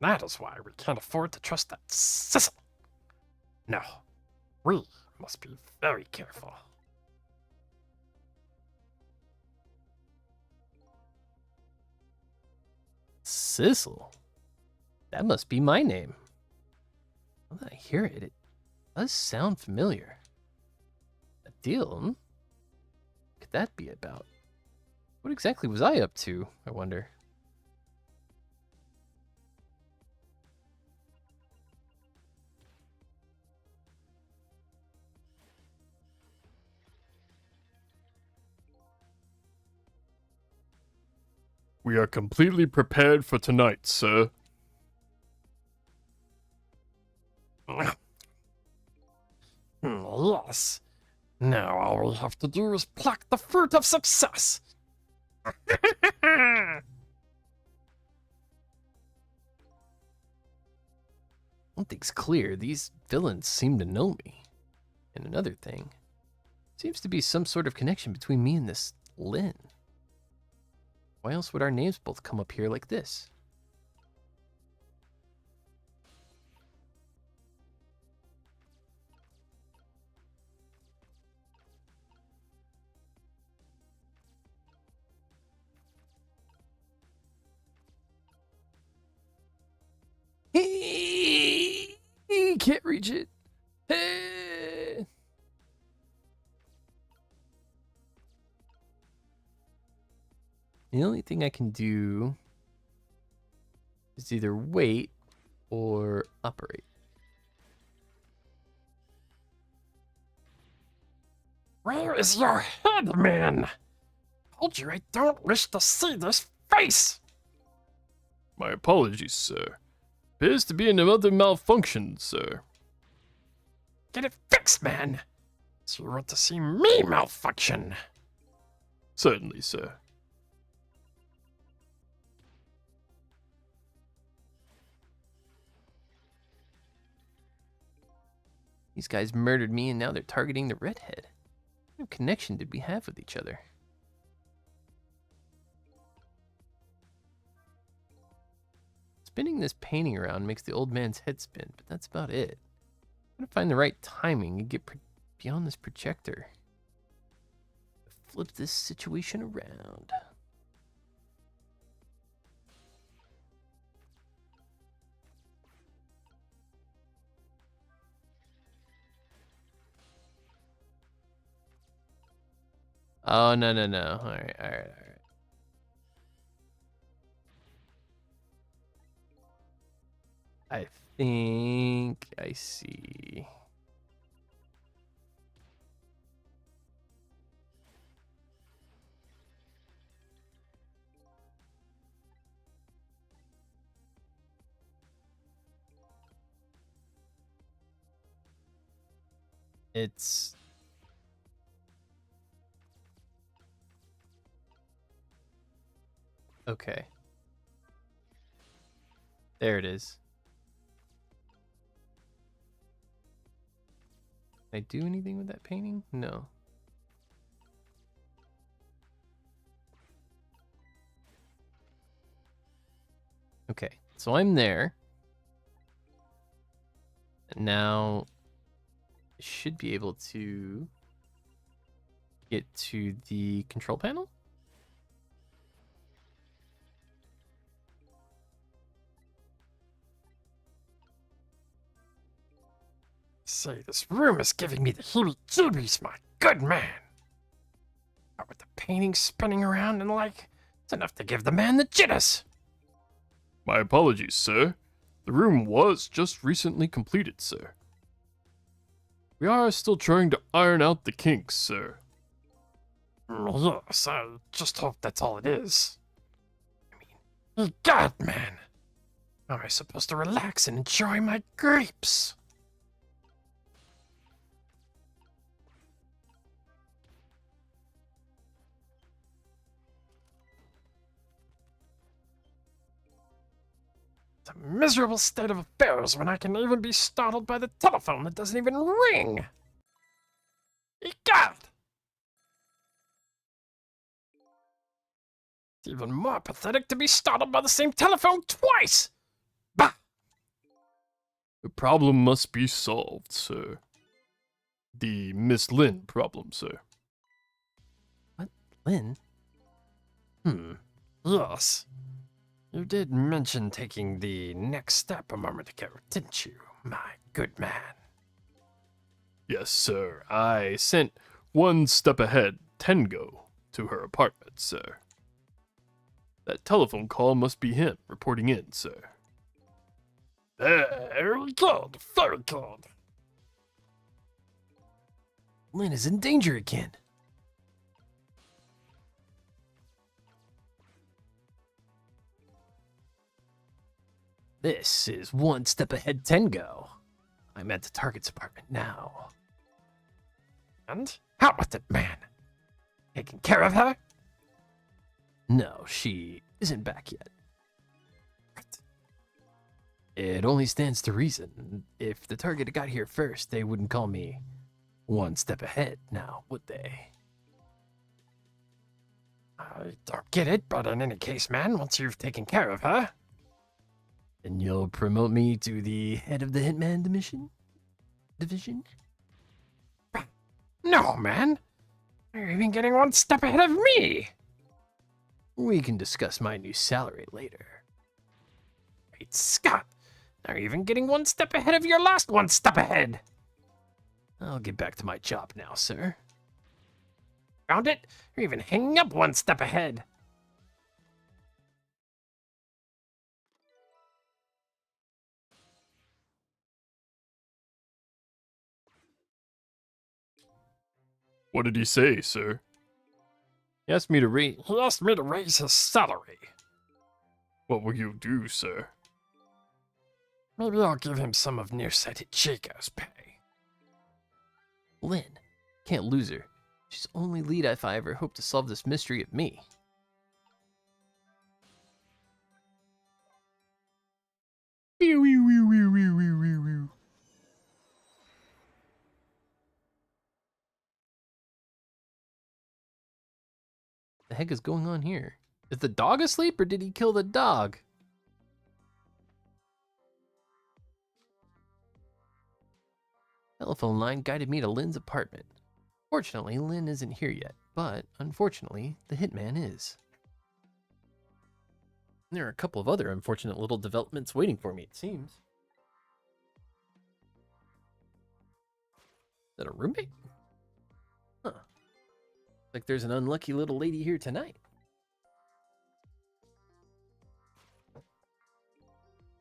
B: That is why we can't afford to trust that Sissel. No, we must be very careful.
A: Sissel? That must be my name. Now that I hear it, it does sound familiar. A deal, hmm? What could that be about? What exactly was I up to, I wonder?
C: We are completely prepared for tonight, sir.
B: Yes. Now all we have to do is pluck the fruit of success.
A: One thing's clear, these villains seem to know me. And another thing, seems to be some sort of connection between me and this Lynn. Why else would our names both come up here like this? Can't reach it. Hey. The only thing I can do is either wait or operate.
B: Where is your head, man? Told you I don't wish to see this face.
C: My apologies, sir. Appears to be another malfunction, sir.
B: Get it fixed, man. So you want to see me malfunction?
C: Certainly, sir.
A: These guys murdered me and now they're targeting the redhead. What connection did we have with each other? Spinning this painting around makes the old man's head spin, but that's about it. I'm gonna find the right timing and get beyond this projector. Flip this situation around. Oh, no, no, no. All right, all right, all right. I think I see. It's okay. There it is. Can I do anything with that painting? No. Okay, so I'm there. And now I should be able to get to the control panel.
B: Say, this room is giving me the heebie-jeebies, my good man. But with the painting spinning around and like, it's enough to give the man the jitters.
C: My apologies, sir. The room was just recently completed, sir. We are still trying to iron out the kinks, sir.
B: Yes, I just hope that's all it is. I mean, God, man. How am I supposed to relax and enjoy my grapes? It's a miserable state of affairs when I can even be startled by the telephone that doesn't even ring. God! It's even more pathetic to be startled by the same telephone twice! Bah!
C: The problem must be solved, sir. The Miss Lynn problem, sir.
A: What? Lynn?
B: Yes. You did mention taking the next step a moment ago, didn't you, my good man?
C: Yes, sir. I sent one step ahead Tengo to her apartment, sir. That telephone call must be him reporting in, sir.
B: Very good, very good.
A: Lynn is in danger again. This is one step ahead Tengo. I'm at the target's apartment now.
B: And how about it, man? Taking care of her?
A: No, she isn't back yet. It only stands to reason. If the target got here first, they wouldn't call me one step ahead now, would they?
B: I don't get it, but in any case, man, once you've taken care of her...
A: Then you'll promote me to the head of the Hitman Division?
B: No, man. You're even getting one step ahead of me.
A: We can discuss my new salary later.
B: Great Scott. Now you're even getting one step ahead of your last one step ahead.
A: I'll get back to my job now, sir.
B: Found it? You're even hanging up one step ahead.
C: What did he say, sir?
A: He asked me to
B: He asked me to raise his salary.
C: What will you do, sir?
B: Maybe I'll give him some of nearsighted Chico's pay.
A: Lynn. Can't lose her. She's the only lead if I ever hope to solve this mystery of me. heck is going on here? Is the dog asleep or did he kill the dog? Telephone line guided me to Lynn's apartment. Fortunately, Lynn isn't here yet, but unfortunately, the hitman is. There are a couple of other unfortunate little developments waiting for me, it seems. Is that a roommate? Huh. Like there's an unlucky little lady here tonight.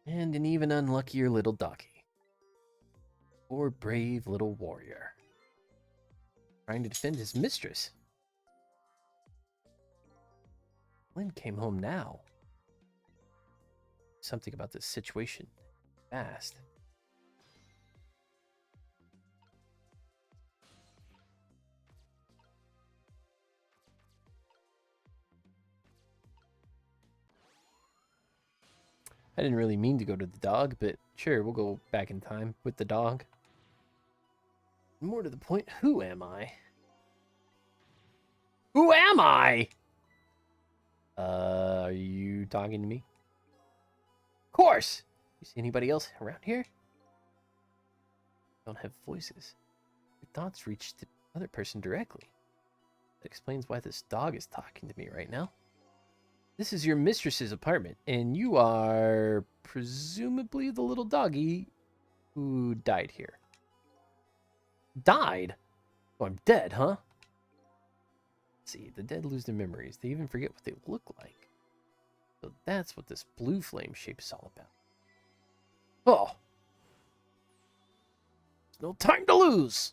A: And an even unluckier little doggy. Poor brave little warrior. Trying to defend his mistress. Lynn came home now. Something about this situation. Fast. I didn't really mean to go to the dog, but sure, we'll go back in time with the dog. More to the point, who am I? Who am I? Are you talking to me? Of course! You see anybody else around here? Don't have voices. Your thoughts reach the other person directly. That explains why this dog is talking to me right now. This is your mistress's apartment, and you are presumably the little doggy who died here. Died? Oh, I'm dead, huh? Let's see, the dead lose their memories. They even forget what they look like. So that's what this blue flame shape is all about. Oh! There's no time to lose!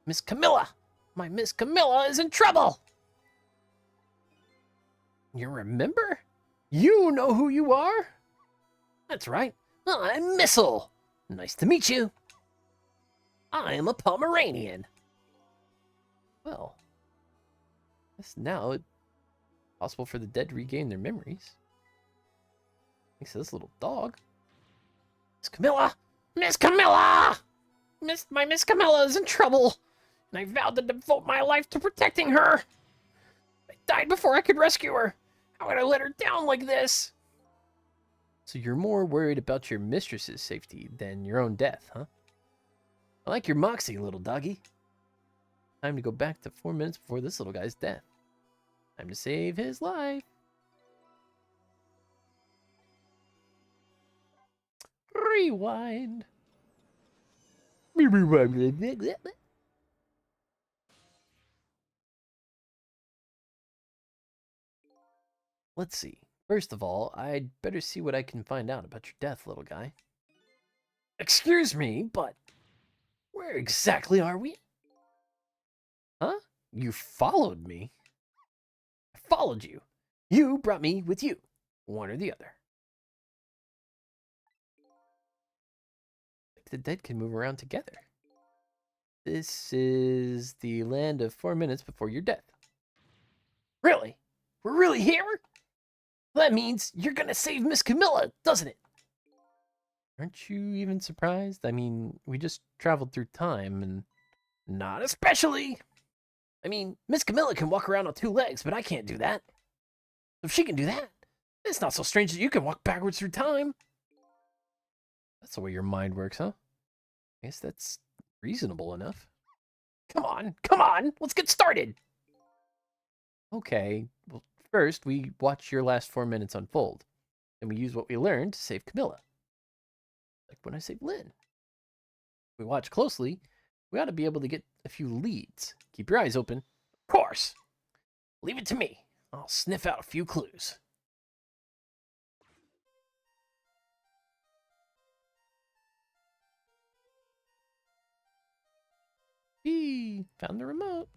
A: Miss Camilla! My Miss Camilla is in trouble! You remember? You know who you are? That's right. I'm Missile. Nice to meet you. I am a Pomeranian. Well, I guess now it's possible for the dead to regain their memories. Thanks to this little dog. Miss Camilla! Miss Camilla! My Miss Camilla is in trouble, and I vowed to devote my life to protecting her. I died before I could rescue her. How could I let her down like this? So you're more worried about your mistress's safety than your own death, huh? I like your moxie, little doggy. Time to go back to 4 minutes before this little guy's death. Time to save his life. Rewind. Let's see. First of all, I'd better see what I can find out about your death, little guy. Excuse me, but where exactly are we? Huh? You followed me? I followed you. You brought me with you. One or the other. The dead can move around together. This is the land of 4 minutes before your death. Really? We're really here? That means you're gonna save Miss Camilla, doesn't it? Aren't you even surprised? I mean, we just traveled through time and... Not especially! I mean, Miss Camilla can walk around on 2 legs, but I can't do that. If she can do that, it's not so strange that you can walk backwards through time. That's the way your mind works, huh? I guess that's reasonable enough. Come on, let's get started! Okay, well, first we watch your last 4 minutes unfold, and we use what we learned to save Camilla. Like when I saved Lynn. If we watch closely, we ought to be able to get a few leads. Keep your eyes open. Of course! Leave it to me. I'll sniff out a few clues. Found the remote.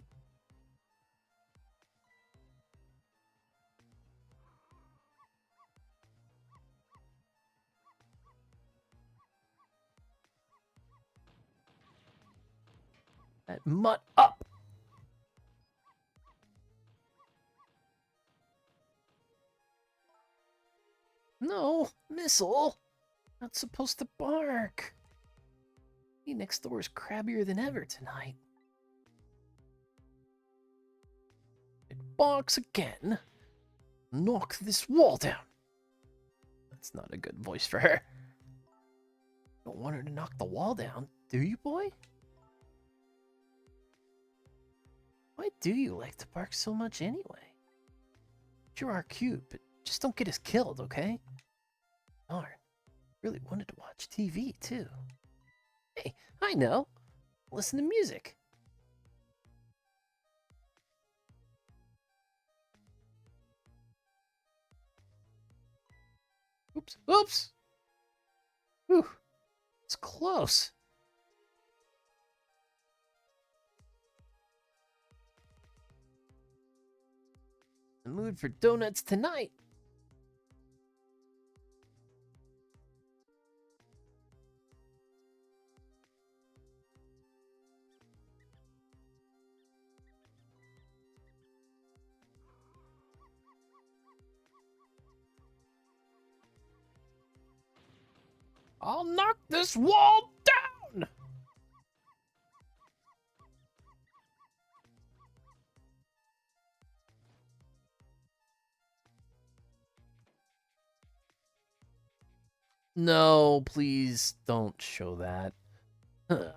A: That mutt up. No, Missile. Not supposed to bark. He next door is crabbier than ever tonight. I'd box again. Knock this wall down. That's not a good voice for her. Don't want her to knock the wall down, do you, boy? Why do you like to bark so much anyway? You are cute, but just don't get us killed, okay? Darn. Really wanted to watch TV, too. Hey, I know. Listen to music. Oops. Oops! Whew. It's close. The mood for donuts tonight. I'll knock this wall down! No, please don't show that. Huh.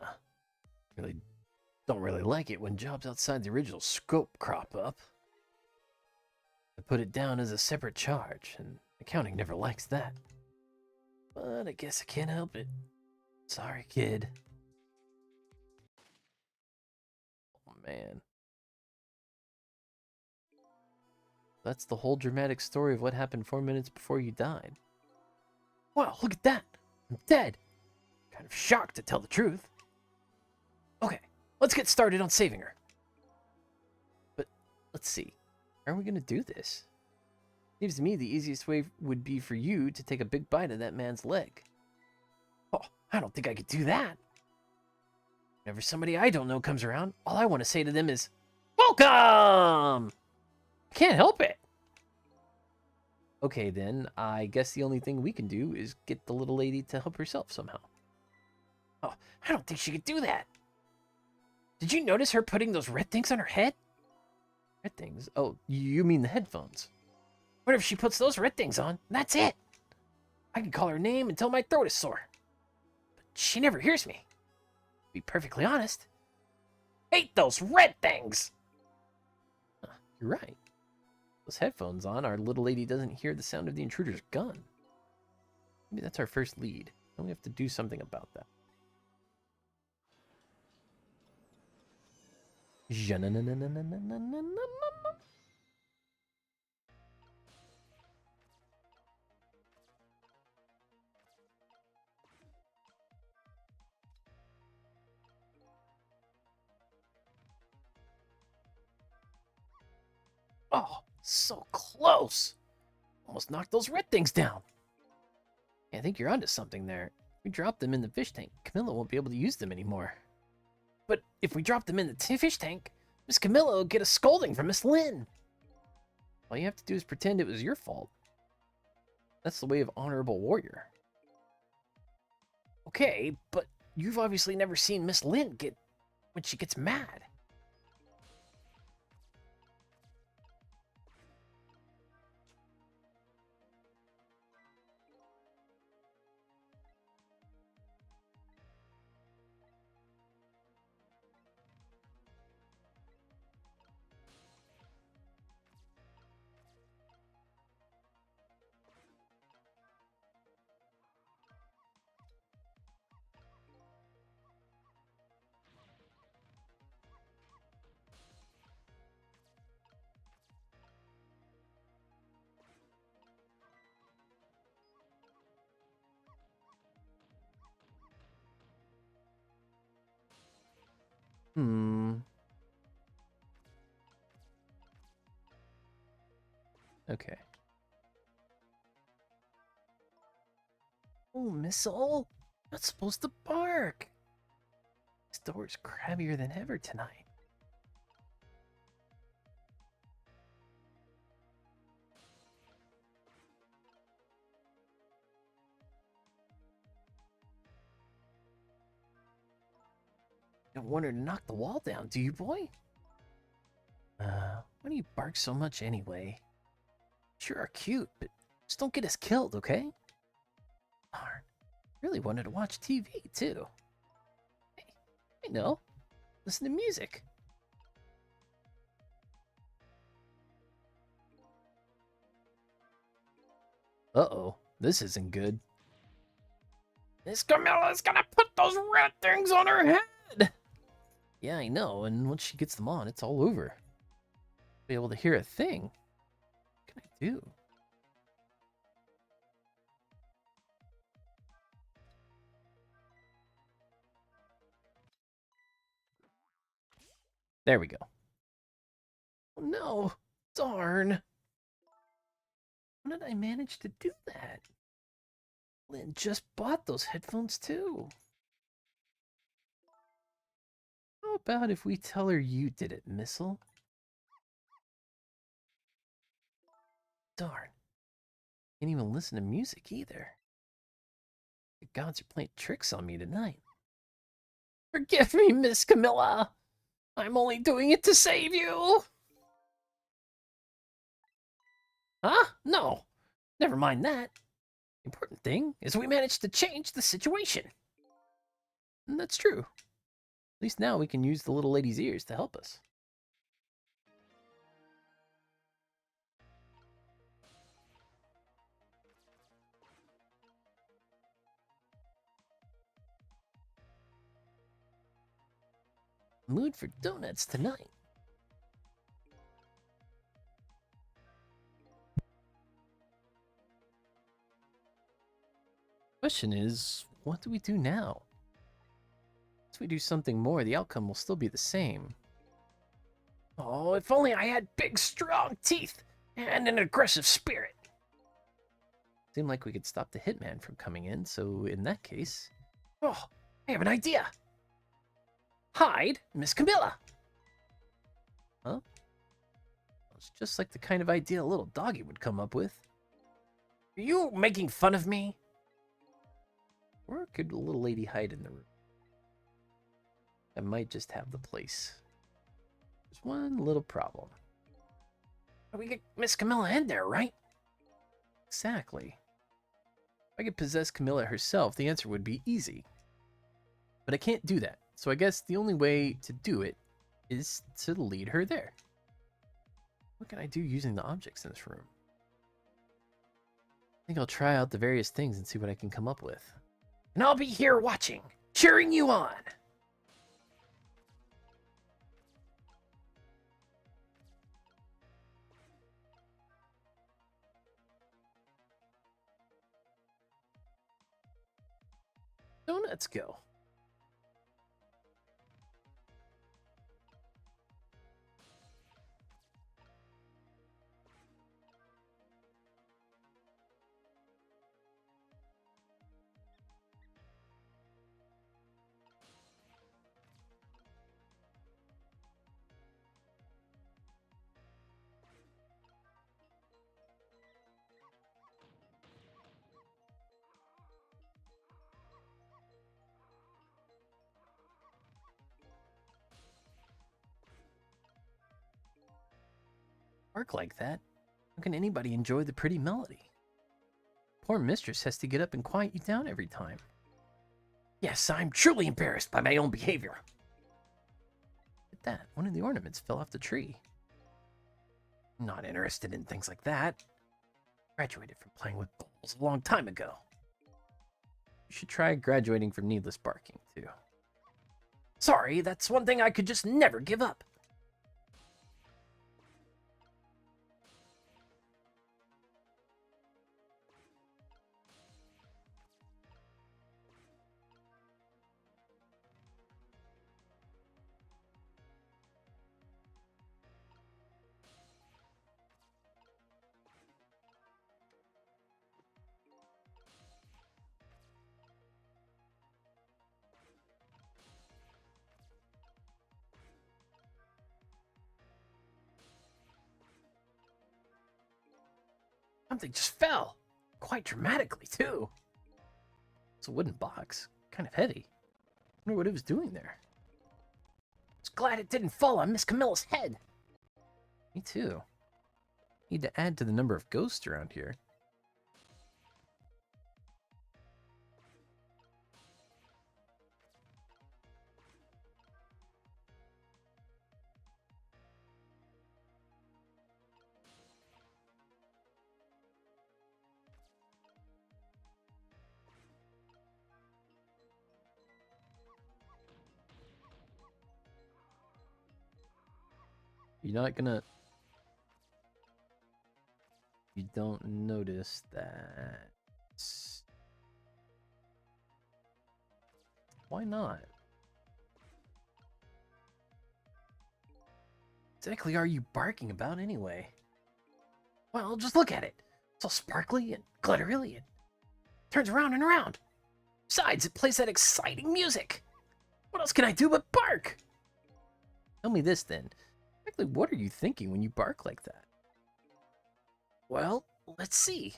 A: Really don't really like it when jobs outside the original scope crop up. I put it down as a separate charge, and accounting never likes that. But I guess I can't help it. Sorry, kid. Oh, man. That's the whole dramatic story of what happened 4 minutes before you died. Wow, look at that! I'm dead! Kind of shocked, to tell the truth. Okay, let's get started on saving her. But, let's see. How are we gonna do this? Seems to me the easiest way would be for you to take a big bite of that man's leg. Oh, I don't think I could do that. Whenever somebody I don't know comes around, all I want to say to them is, "Welcome!" I can't help it. Okay, then, I guess the only thing we can do is get the little lady to help herself somehow. Oh, I don't think she could do that. Did you notice her putting those red things on her head? Red things? Oh, you mean the headphones. What if she puts those red things on? That's it. I can call her name until my throat is sore. But she never hears me. To be perfectly honest. Hate those red things! Huh, you're right. Those headphones on, our little lady doesn't hear the sound of the intruder's gun. Maybe that's our first lead. Then we have to do something about that. Oh, so close! Almost knocked those red things down. I think you're onto something there. If we drop them in the fish tank, Camilla won't be able to use them anymore. But if we drop them in the fish tank, Miss Camilla will get a scolding from Miss Lynn. All you have to do is pretend it was your fault. That's the way of honorable warrior. Okay, but you've obviously never seen Miss Lynn get when she gets mad. Okay. Oh, Missile! Not supposed to bark! This door's crabbier than ever tonight. You don't want her to knock the wall down, do you, boy? Why do you bark so much anyway? Sure are cute, but just don't get us killed, okay? Darn. Really wanted to watch TV, too. Hey, I know. Listen to music. Uh-oh. This isn't good.
B: Miss Camilla's gonna put those red things on her head!
A: Yeah, I know, and once she gets them on, it's all over. Be able to hear a thing. What can I do? There we go. Oh no! Darn! How did I manage to do that? Lynn just bought those headphones too. How about if we tell her you did it, Missile? Darn. Can't even listen to music either. The gods are playing tricks on me tonight. Forgive me, Miss Camilla. I'm only doing it to save you. Huh? No. Never mind that. The important thing is we managed to change the situation. And that's true. At least now we can use the little lady's ears to help us. Mood for donuts tonight. Question is, what do we do now? If we do something more, the outcome will still be the same. Oh, if only I had big, strong teeth and an aggressive spirit. Seemed like we could stop the hitman from coming in, so in that case... Oh, I have an idea! Hide Miss Camilla! Huh? It's just like the kind of idea a little doggy would come up with. Are you making fun of me? Where could the little lady hide in the room? I might just have the place. There's one little problem. We get Miss Camilla in there, right? Exactly. If I could possess Camilla herself, the answer would be easy. But I can't do that, so I guess the only way to do it is to lead her there. What can I do using the objects in this room? I think I'll try out the various things and see what I can come up with. And I'll be here watching, cheering you on. Donuts go. Work like that? How can anybody enjoy the pretty melody? Poor mistress has to get up and quiet you down every time. Yes, I'm truly embarrassed by my own behavior. Look at that, one of the ornaments fell off the tree. I'm not interested in things like that. Graduated from playing with balls a long time ago. You should try graduating from needless barking, too. Sorry, that's one thing I could just never give up. Something just fell. Quite dramatically, too. It's a wooden box. Kind of heavy. I wonder what it was doing there. I was glad it didn't fall on Miss Camilla's head. Me too. Need to add to the number of ghosts around here. You're not gonna... You don't notice that... Why not? Exactly are you barking about anyway? Well, just look at it. It's all sparkly and glittery and turns around and around. Besides, it plays that exciting music. What else can I do but bark? Tell me this then. Exactly what are you thinking when you bark like that? Well, let's see.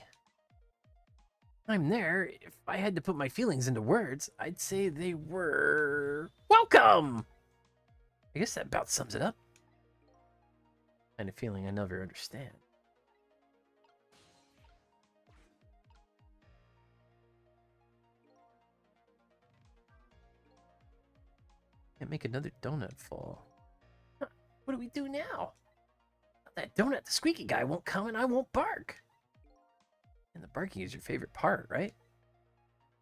A: I'm there. If I had to put my feelings into words, I'd say they were... Welcome! I guess that about sums it up. Kind of feeling I never understand. Can't make another donut fall. Huh, what do we do now? That donut, the squeaky guy won't come and I won't bark. And the barking is your favorite part, right?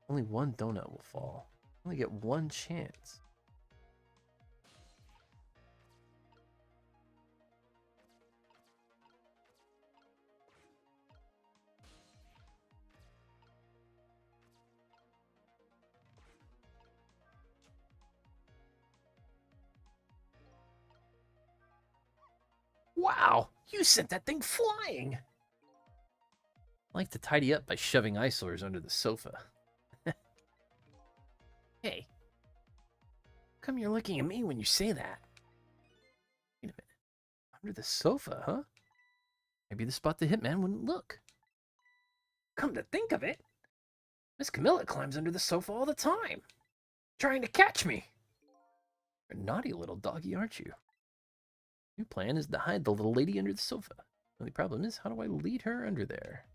A: Only one donut will fall. Only get one chance. Wow, you sent that thing flying! I like to tidy up by shoving eyesores under the sofa. Hey, how come you're looking at me when you say that? Wait a minute. Under the sofa, huh? Maybe the spot the hitman wouldn't look. Come to think of it, Miss Camilla climbs under the sofa all the time, trying to catch me. You're a naughty little doggy, aren't you? Your plan is to hide the little lady under the sofa. The only problem is, how do I lead her under there?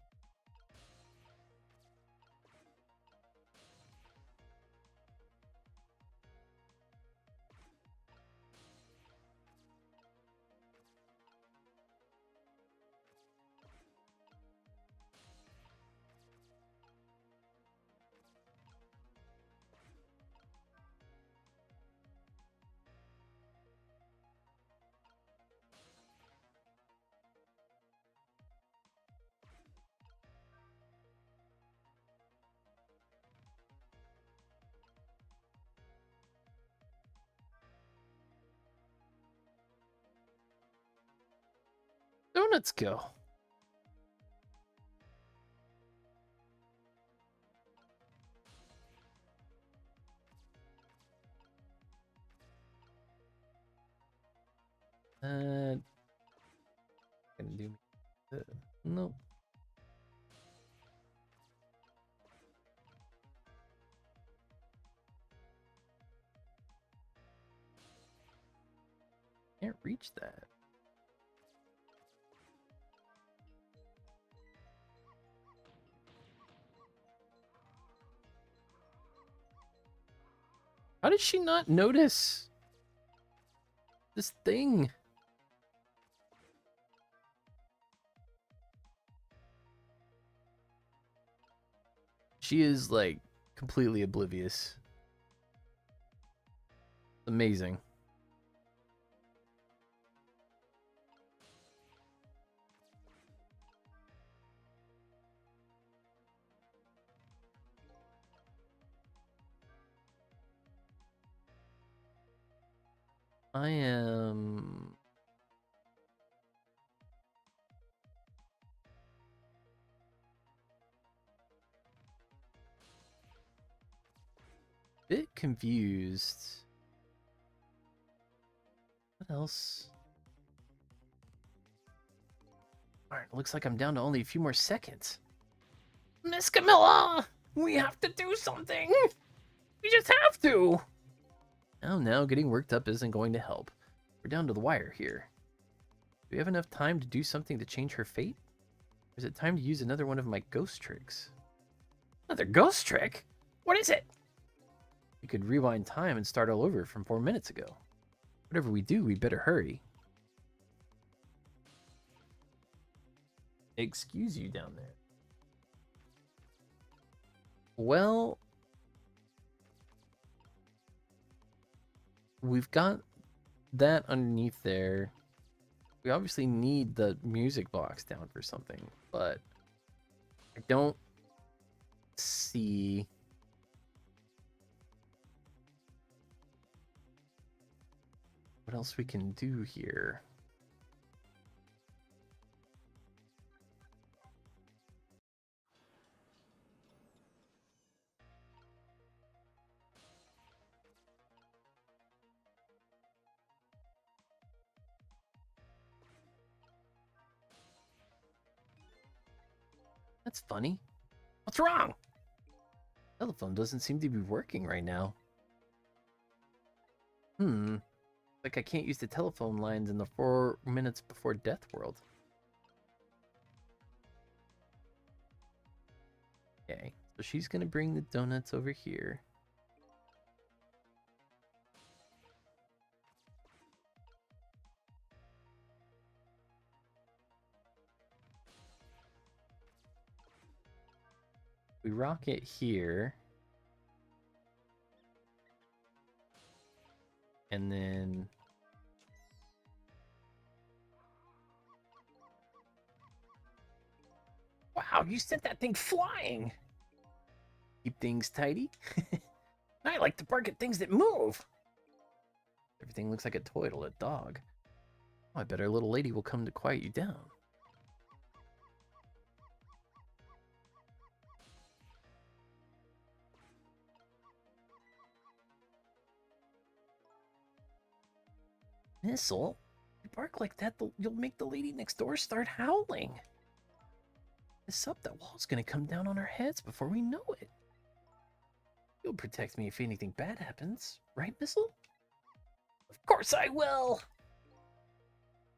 A: Donuts go. Gonna do nope. Can't reach that. How did she not notice this thing? She is like completely oblivious. Amazing. I am a bit confused. What else? Alright, looks like I'm down to only a few more seconds. Miss Camilla! We have to do something! We just have to! Oh, now getting worked up isn't going to help. We're down to the wire here. Do we have enough time to do something to change her fate? Or is it time to use another one of my ghost tricks?
B: Another ghost trick? What is it?
A: We could rewind time and start all over from 4 minutes ago. Whatever we do, we better hurry. Excuse you down there. Well, we've got that underneath there. We obviously need the music box down for something, but I don't see what else we can do here. That's funny.
B: What's wrong?
A: Telephone doesn't seem to be working right now. Like I can't use the telephone lines in the 4 minutes before death world. Okay, so she's gonna bring the donuts over here. We rock it here. And then
B: Wow, you sent that thing flying.
A: keep things tidy.
B: I like to bark at things that move.
A: Everything looks like a toy to a dog. Oh, I bet our little lady will come to quiet you down. Missile, you bark like that, you'll make the lady next door start howling. This up, that wall's gonna come down on our heads before we know it. You'll protect me if anything bad happens, right, Missile?
B: Of course I will.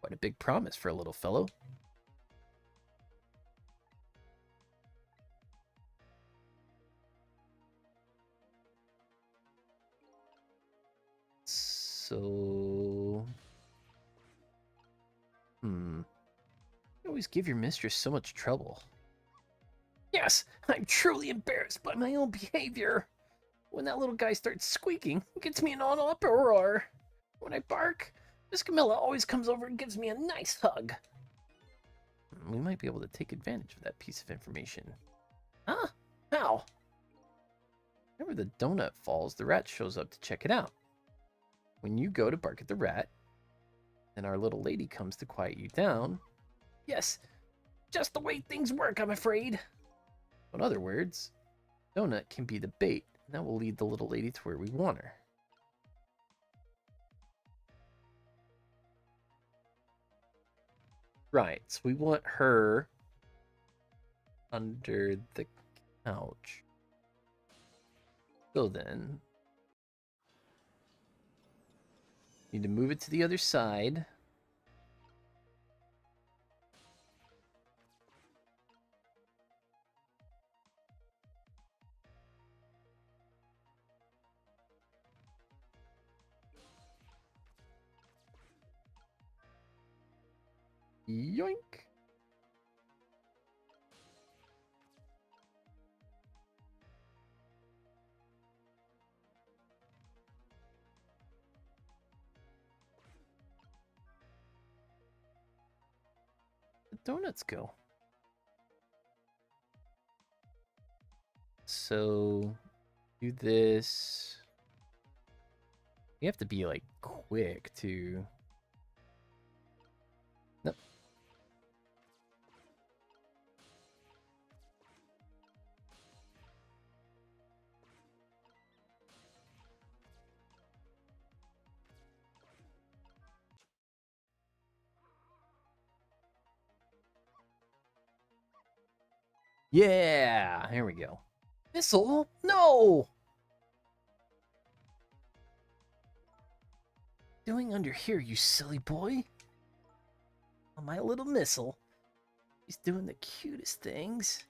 A: Quite a big promise for a little fellow. So... You always give your mistress so much trouble.
B: Yes, I'm truly embarrassed by my own behavior. When that little guy starts squeaking, it gets me in an uproar. When I bark, Miss Camilla always comes over and gives me a nice hug.
A: We might be able to take advantage of that piece of information.
B: Huh? How?
A: Whenever the donut falls, the rat shows up to check it out. When you go to bark at the rat, and our little lady comes to quiet you down.
B: Yes, just the way things work, I'm afraid.
A: In other words, donut can be the bait, and that will lead the little lady to where we want her. Right, so we want her under the couch. So then, need to move it to the other side. Yoink. The donuts go. So, do this. You have to be like quick to. Nope. Yeah, here we go.
B: Missile? No!
A: Doing under here, you silly boy? Oh, my little missile. He's doing the cutest things.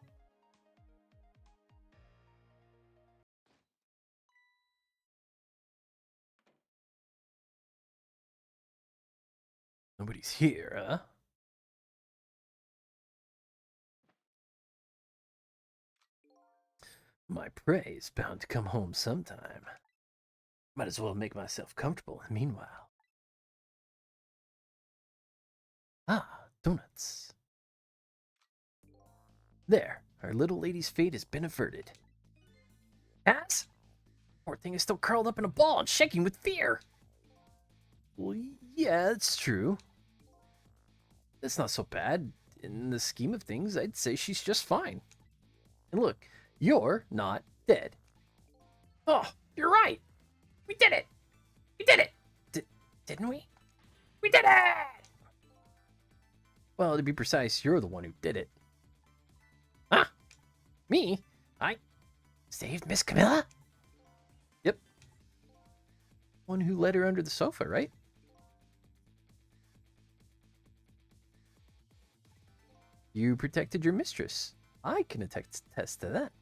A: Nobody's here, huh? My prey is bound to come home sometime. Might as well make myself comfortable meanwhile. Ah, donuts. There, our little lady's fate has been averted. Cass? Poor thing is still curled up in a ball and shaking with fear. Well, yeah, it's true. That's not so bad. In the scheme of things, I'd say she's just fine. And look, you're not dead.
B: Oh, you're right. We did it. We did it. Didn't we? We did it!
A: Well, to be precise, you're the one who did it.
B: Huh? Me? I saved Miss Camilla?
A: Yep. One who led her under the sofa, right? You protected your mistress. I can attest to that.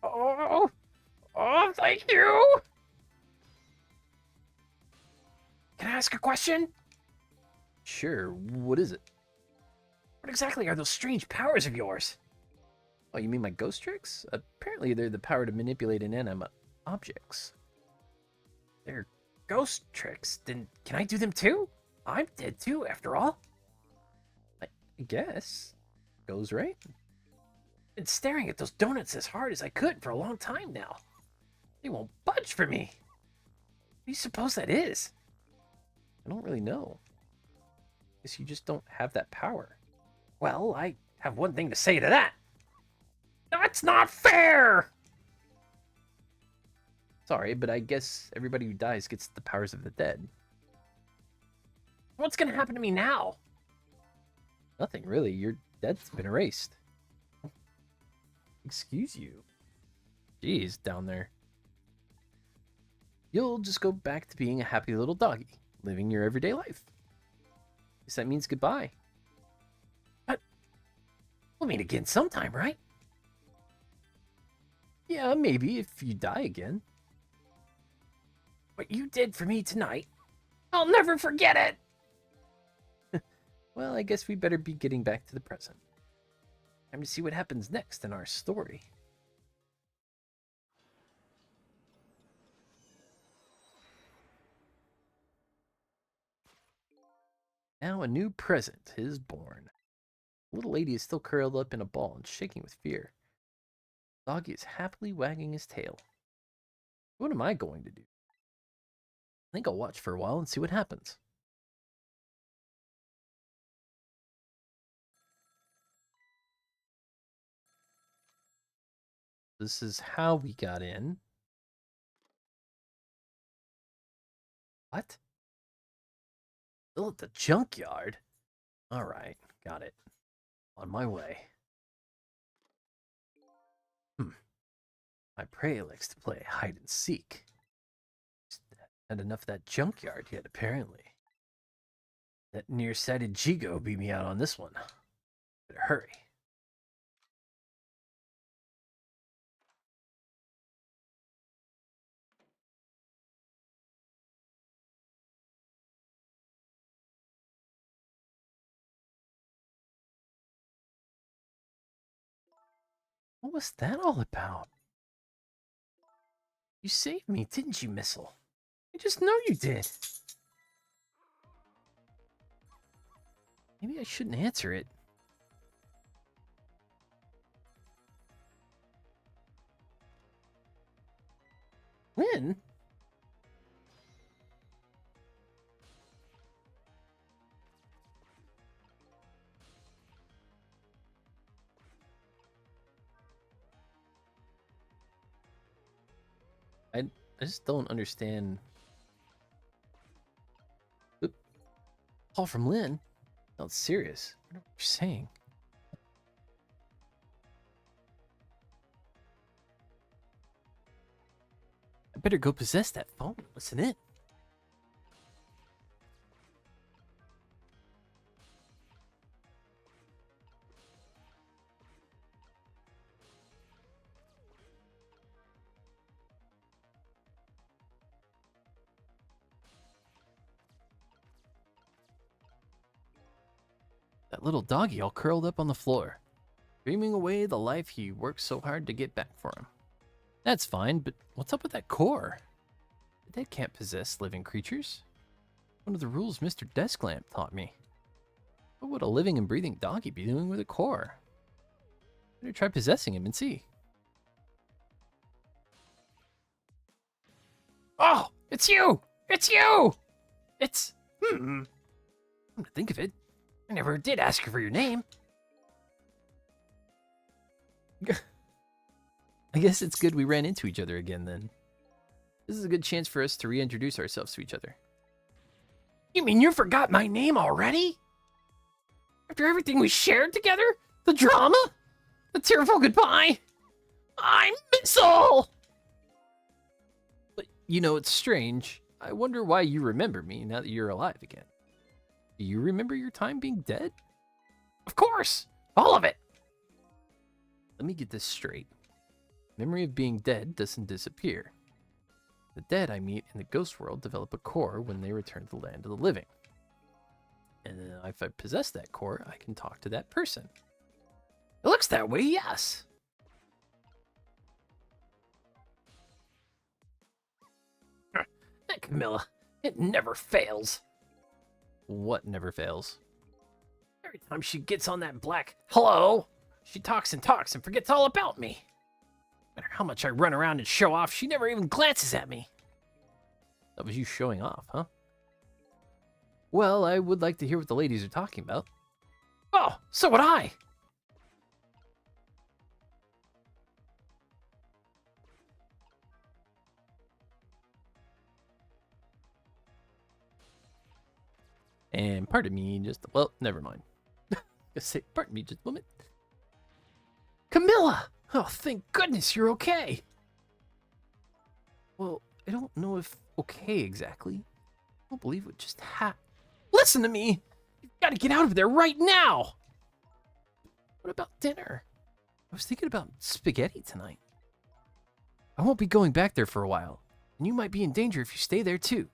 B: Oh, thank you. Can I ask a question?
A: Sure, what is it?
B: What exactly are those strange powers of yours?
A: Oh, you mean my ghost tricks? Apparently they're the power to manipulate inanimate objects.
B: They're ghost tricks. Then can I do them too? I'm dead too, after all.
A: I guess. Goes right?
B: Been staring at those donuts as hard as I could for a long time now. They won't budge for me. What do you suppose that is?
A: I don't really know. Guess you just don't have that power.
B: Well, I have one thing to say to that. That's not fair!
A: Sorry, but I guess everybody who dies gets the powers of the dead.
B: What's gonna happen to me now?
A: Nothing, really. Your death's been erased. Excuse you. Jeez, down there. You'll just go back to being a happy little doggy, living your everyday life. Guess that means goodbye.
B: But we'll meet again sometime, right?
A: Yeah, maybe if you die again.
B: What you did for me tonight, I'll never forget it!
A: Well, I guess we better be getting back to the present. Time to see what happens next in our story. Now a new present is born. The little lady is still curled up in a ball and shaking with fear. Doggy is happily wagging his tail. What am I going to do? I think I'll watch for a while and see what happens. This is how we got in. What? Still at the junkyard? Alright, got it. On my way. My prey likes to play hide and seek. Just had enough of that junkyard yet, apparently. That nearsighted Jigo beat me out on this one. Better hurry. What was that all about? You saved me, didn't you, Missile? I just know you did. Maybe I shouldn't answer it. Lynn? I just don't understand. Oop. Call from Lynn? No, it's serious. I don't know what you're saying. I better go possess that phone. Listen in. That little doggy all curled up on the floor, dreaming away the life he worked so hard to get back for him. That's fine, but what's up with that core? The dead can't possess living creatures. One of the rules Mr. Desklamp taught me. What would a living and breathing doggy be doing with a core? Better try possessing him and see.
B: Oh, it's you! It's you! It's...
A: Come to think of it,
B: I never did ask you for your name.
A: I guess it's good we ran into each other again then. This is a good chance for us to reintroduce ourselves to each other.
B: You mean you forgot my name already? After everything we shared together? The drama? The tearful goodbye? I'm Missile!
A: But, you know, it's strange. I wonder why you remember me now that you're alive again. Do you remember your time being dead?
B: Of course! All of it!
A: Let me get this straight. Memory of being dead doesn't disappear. The dead I meet in the ghost world develop a core when they return to the land of the living. And then if I possess that core, I can talk to that person.
B: It looks that way, yes. That Camilla, it never fails.
A: What never fails?
B: Every time she gets on that black hello, she talks and forgets all about me. No matter how much I run around and show off, she never even glances at me.
A: That was you showing off, huh? Well, I would like to hear what the ladies are talking about.
B: Oh, so would I.
A: And pardon me, well, never mind. Just say, pardon me just a moment.
B: Camilla! Oh, thank goodness you're okay.
A: Well, I don't know if okay exactly. I don't believe what just happened.
B: Listen to me! You've got to get out of there right now!
A: What about dinner? I was thinking about spaghetti tonight. I won't be going back there for a while, and you might be in danger if you stay there too.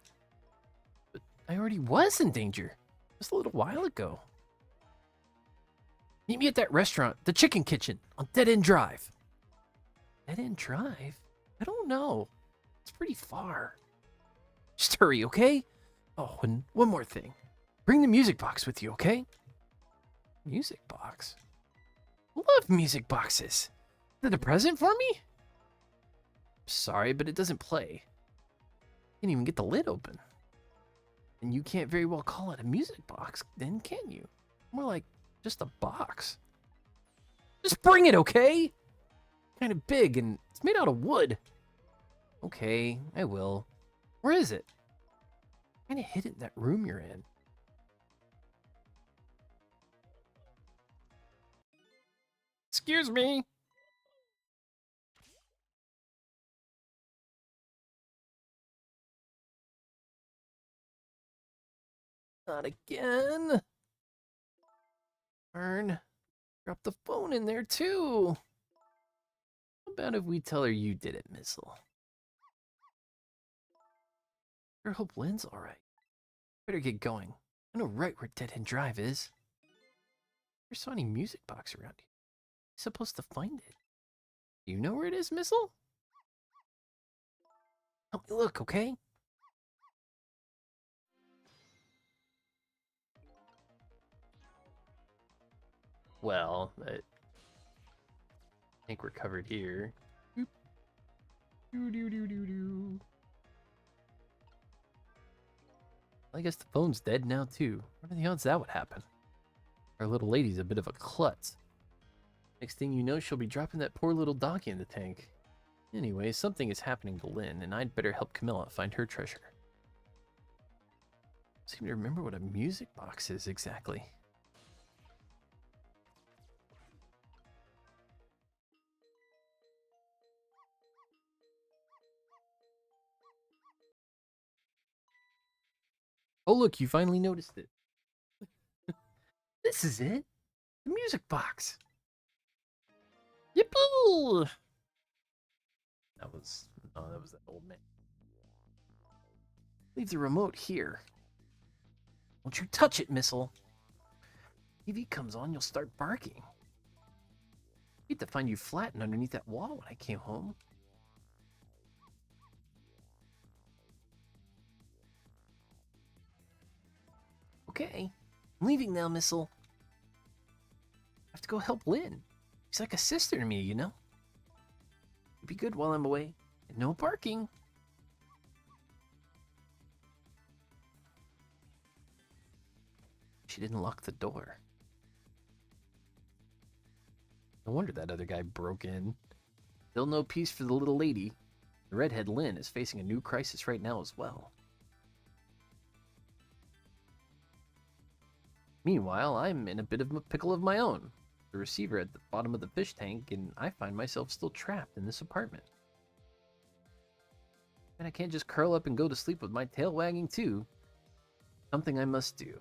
A: But I already was in danger just a little while ago. Meet me at that restaurant, the Chicken Kitchen, on Dead End Drive. Dead End Drive? I don't know. It's pretty far. Just hurry, okay? Oh, and one more thing. Bring the music box with you, okay? Music box?
B: Love music boxes. Is that a present for me?
A: Sorry, but it doesn't play. Can't even get the lid open. And you can't very well call it a music box, then can you? More like just a box. Just bring it, okay? Kind of big, and it's made out of wood. Okay, I will. Where is it? Kind of hid it in that room you're in.
B: Excuse me.
A: Not again. Darn. Drop the phone in there too. How about if we tell her you did it, Missile? I hope Lynn's alright. Better get going. I know right where Dead End Drive is. There's so many music box around here. I'm supposed to find it. Do you know where it is, Missile? Help me look, okay? Well, I think we're covered here. Boop. Doo doo doo doo doo. I guess the phone's dead now too. What are the odds that would happen? Our little lady's a bit of a klutz. Next thing you know, she'll be dropping that poor little doggy in the tank. Anyway, something is happening to Lynn, and I'd better help Camilla find her treasure. I seem to remember what a music box is exactly. Oh look, you finally noticed it. This is it. The music box. Yippee! That was that old man. Leave the remote here. Don't you touch it, Missile. TV comes on, you'll start barking. Hate to find you flattened underneath that wall when I came home. Okay, I'm leaving now, Missile. I have to go help Lynn. She's like a sister to me, you know? Be good while I'm away. And no barking. She didn't lock the door. No wonder that other guy broke in. Still no peace for the little lady. The redhead Lynn is facing a new crisis right now as well. Meanwhile, I'm in a bit of a pickle of my own. The receiver at the bottom of the fish tank, and I find myself still trapped in this apartment. And I can't just curl up and go to sleep with my tail wagging too. Something I must do.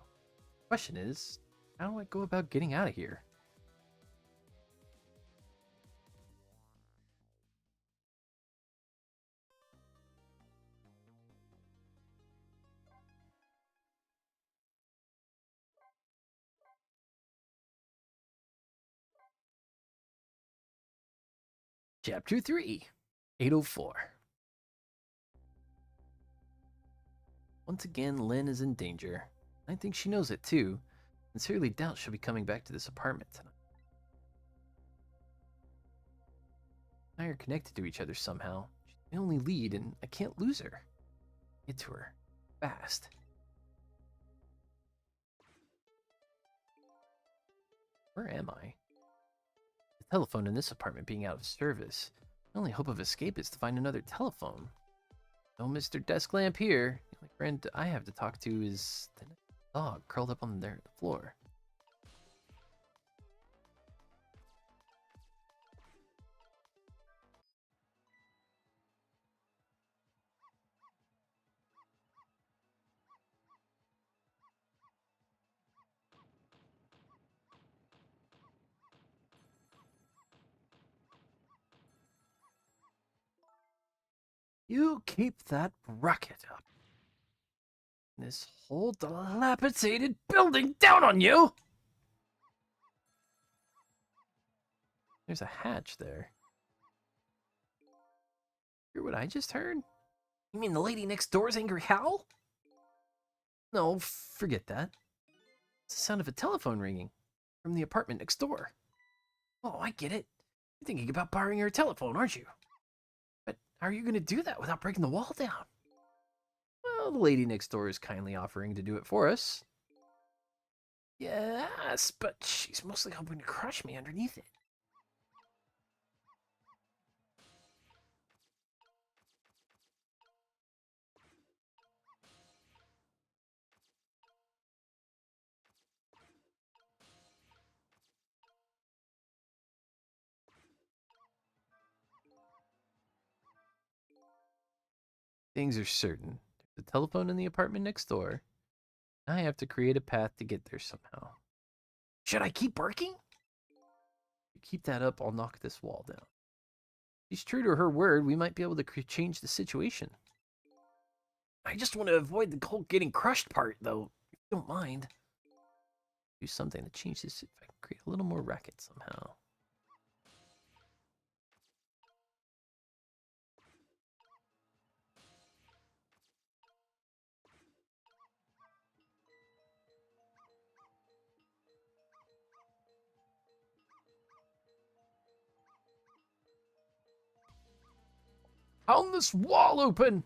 A: Question is, how do I go about getting out of here? Chapter 3, 804. Once again, Lynn is in danger. I think she knows it too. Sincerely doubt she'll be coming back to this apartment tonight. I are connected to each other somehow. She's my only lead, and I can't lose her. Get to her. Fast. Where am I? The telephone in this apartment being out of service. The only hope of escape is to find another telephone. No Mr. Desk Lamp here. The only friend I have to talk to is the dog curled up on the floor. You keep that racket up. This whole dilapidated building down on you! There's a hatch there. Hear what I just heard? You mean the lady next door's angry howl? No, forget that. It's the sound of a telephone ringing from the apartment next door. Oh, I get it. You're thinking about borrowing her telephone, aren't you? But how are you going to do that without breaking the wall down? Well, the lady next door is kindly offering to do it for us. Yes, but she's mostly hoping to crush me underneath it. Things are certain. There's a telephone in the apartment next door. I have to create a path to get there somehow. Should I keep barking? If you keep that up, I'll knock this wall down. If she's true to her word, we might be able to change the situation. I just want to avoid the whole getting crushed part, though. If you don't mind. Do something to change this if I can create a little more racket somehow. Pound this wall open!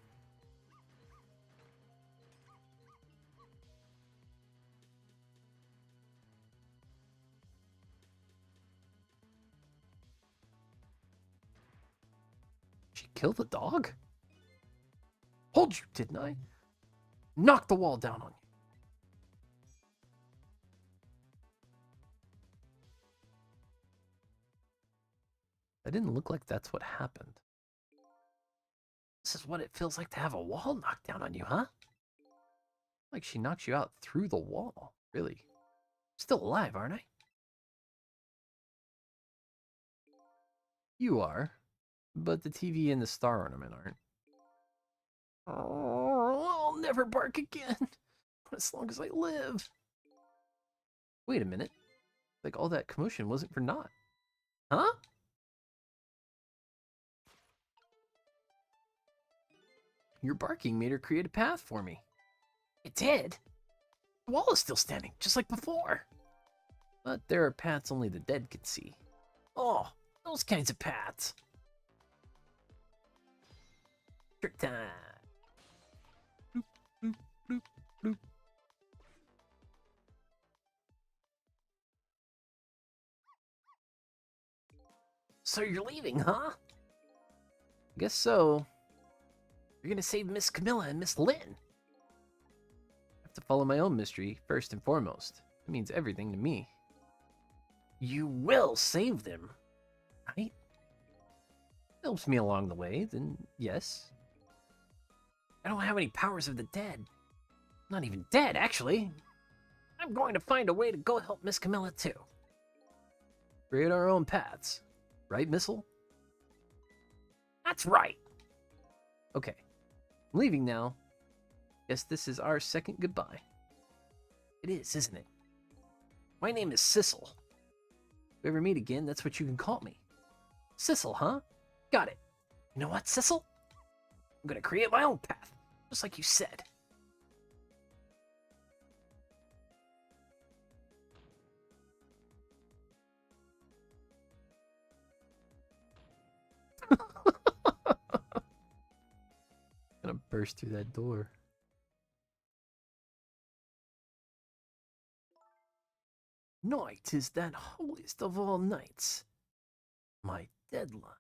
A: She killed the dog? Told you, didn't I? Knock the wall down on you. That didn't look like that's what happened. This is what it feels like to have a wall knocked down on you, huh? Like she knocks you out through the wall. Really? Still alive, aren't I? You are. But the TV and the star ornament aren't. Oh, I'll never bark again. As long as I live. Wait a minute. Like all that commotion wasn't for naught. Huh? Your barking made her create a path for me.
B: It did. The wall is still standing, just like before.
A: But there are paths only the dead can see.
B: Oh, those kinds of paths.
A: Trick time. Bloop, bloop, bloop, bloop.
B: So you're leaving, huh?
A: I guess so.
B: You're gonna save Miss Camilla and Miss Lynn.
A: I have to follow my own mystery first and foremost. It means everything to me.
B: You will save them, right?
A: Helps me along the way, then yes.
B: I don't have any powers of the dead. Not even dead, actually. I'm going to find a way to go help Miss Camilla, too.
A: Create our own paths. Right, Missile?
B: That's right.
A: Okay. I'm leaving now. Guess this is our second goodbye.
B: It is, isn't it? My name is Sissel.
A: If we ever meet again, that's what you can call me.
B: Sissel, huh? Got it. You know what, Sissel? I'm gonna create my own path, just like you said.
A: Gonna burst through that door. Night is that holiest of all nights. My deadline.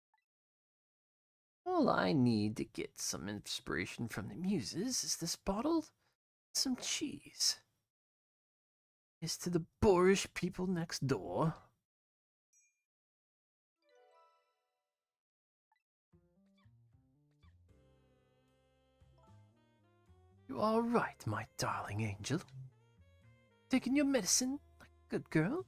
A: All I need to get some inspiration from the muses is this bottle, some cheese. Is to the boorish people next door. You all right, my darling angel? Taking your medicine like a good girl?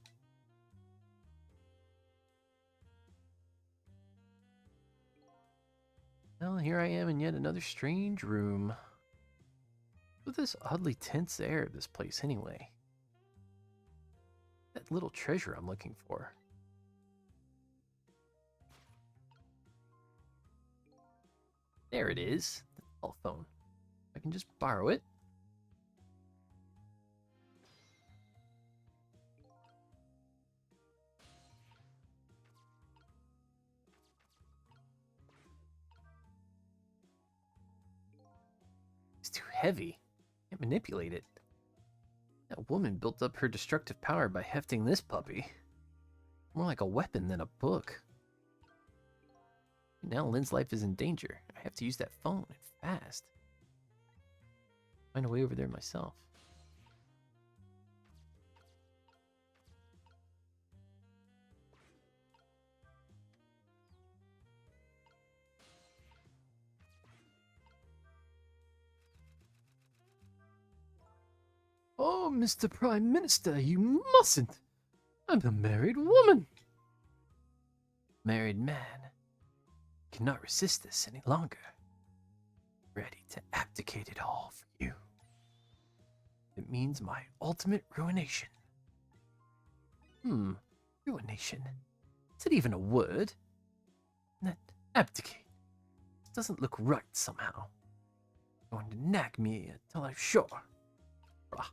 A: Well, here I am in yet another strange room. With this oddly tense air of this place anyway. That little treasure I'm looking for. There it is, the telephone. I can just borrow it. It's too heavy. Can't manipulate it. That woman built up her destructive power by hefting this puppy. More like a weapon than a book. Now Lynn's life is in danger. I have to use that phone, and fast. Find a way over there myself. Oh, Mr. Prime Minister, you mustn't! I'm a married woman! Married man. Cannot resist this any longer. Ready to abdicate it all for you. It means my ultimate ruination. Ruination. Is it even a word? That abdicate. This doesn't look right somehow. Going to nag me until I'm sure. Rah.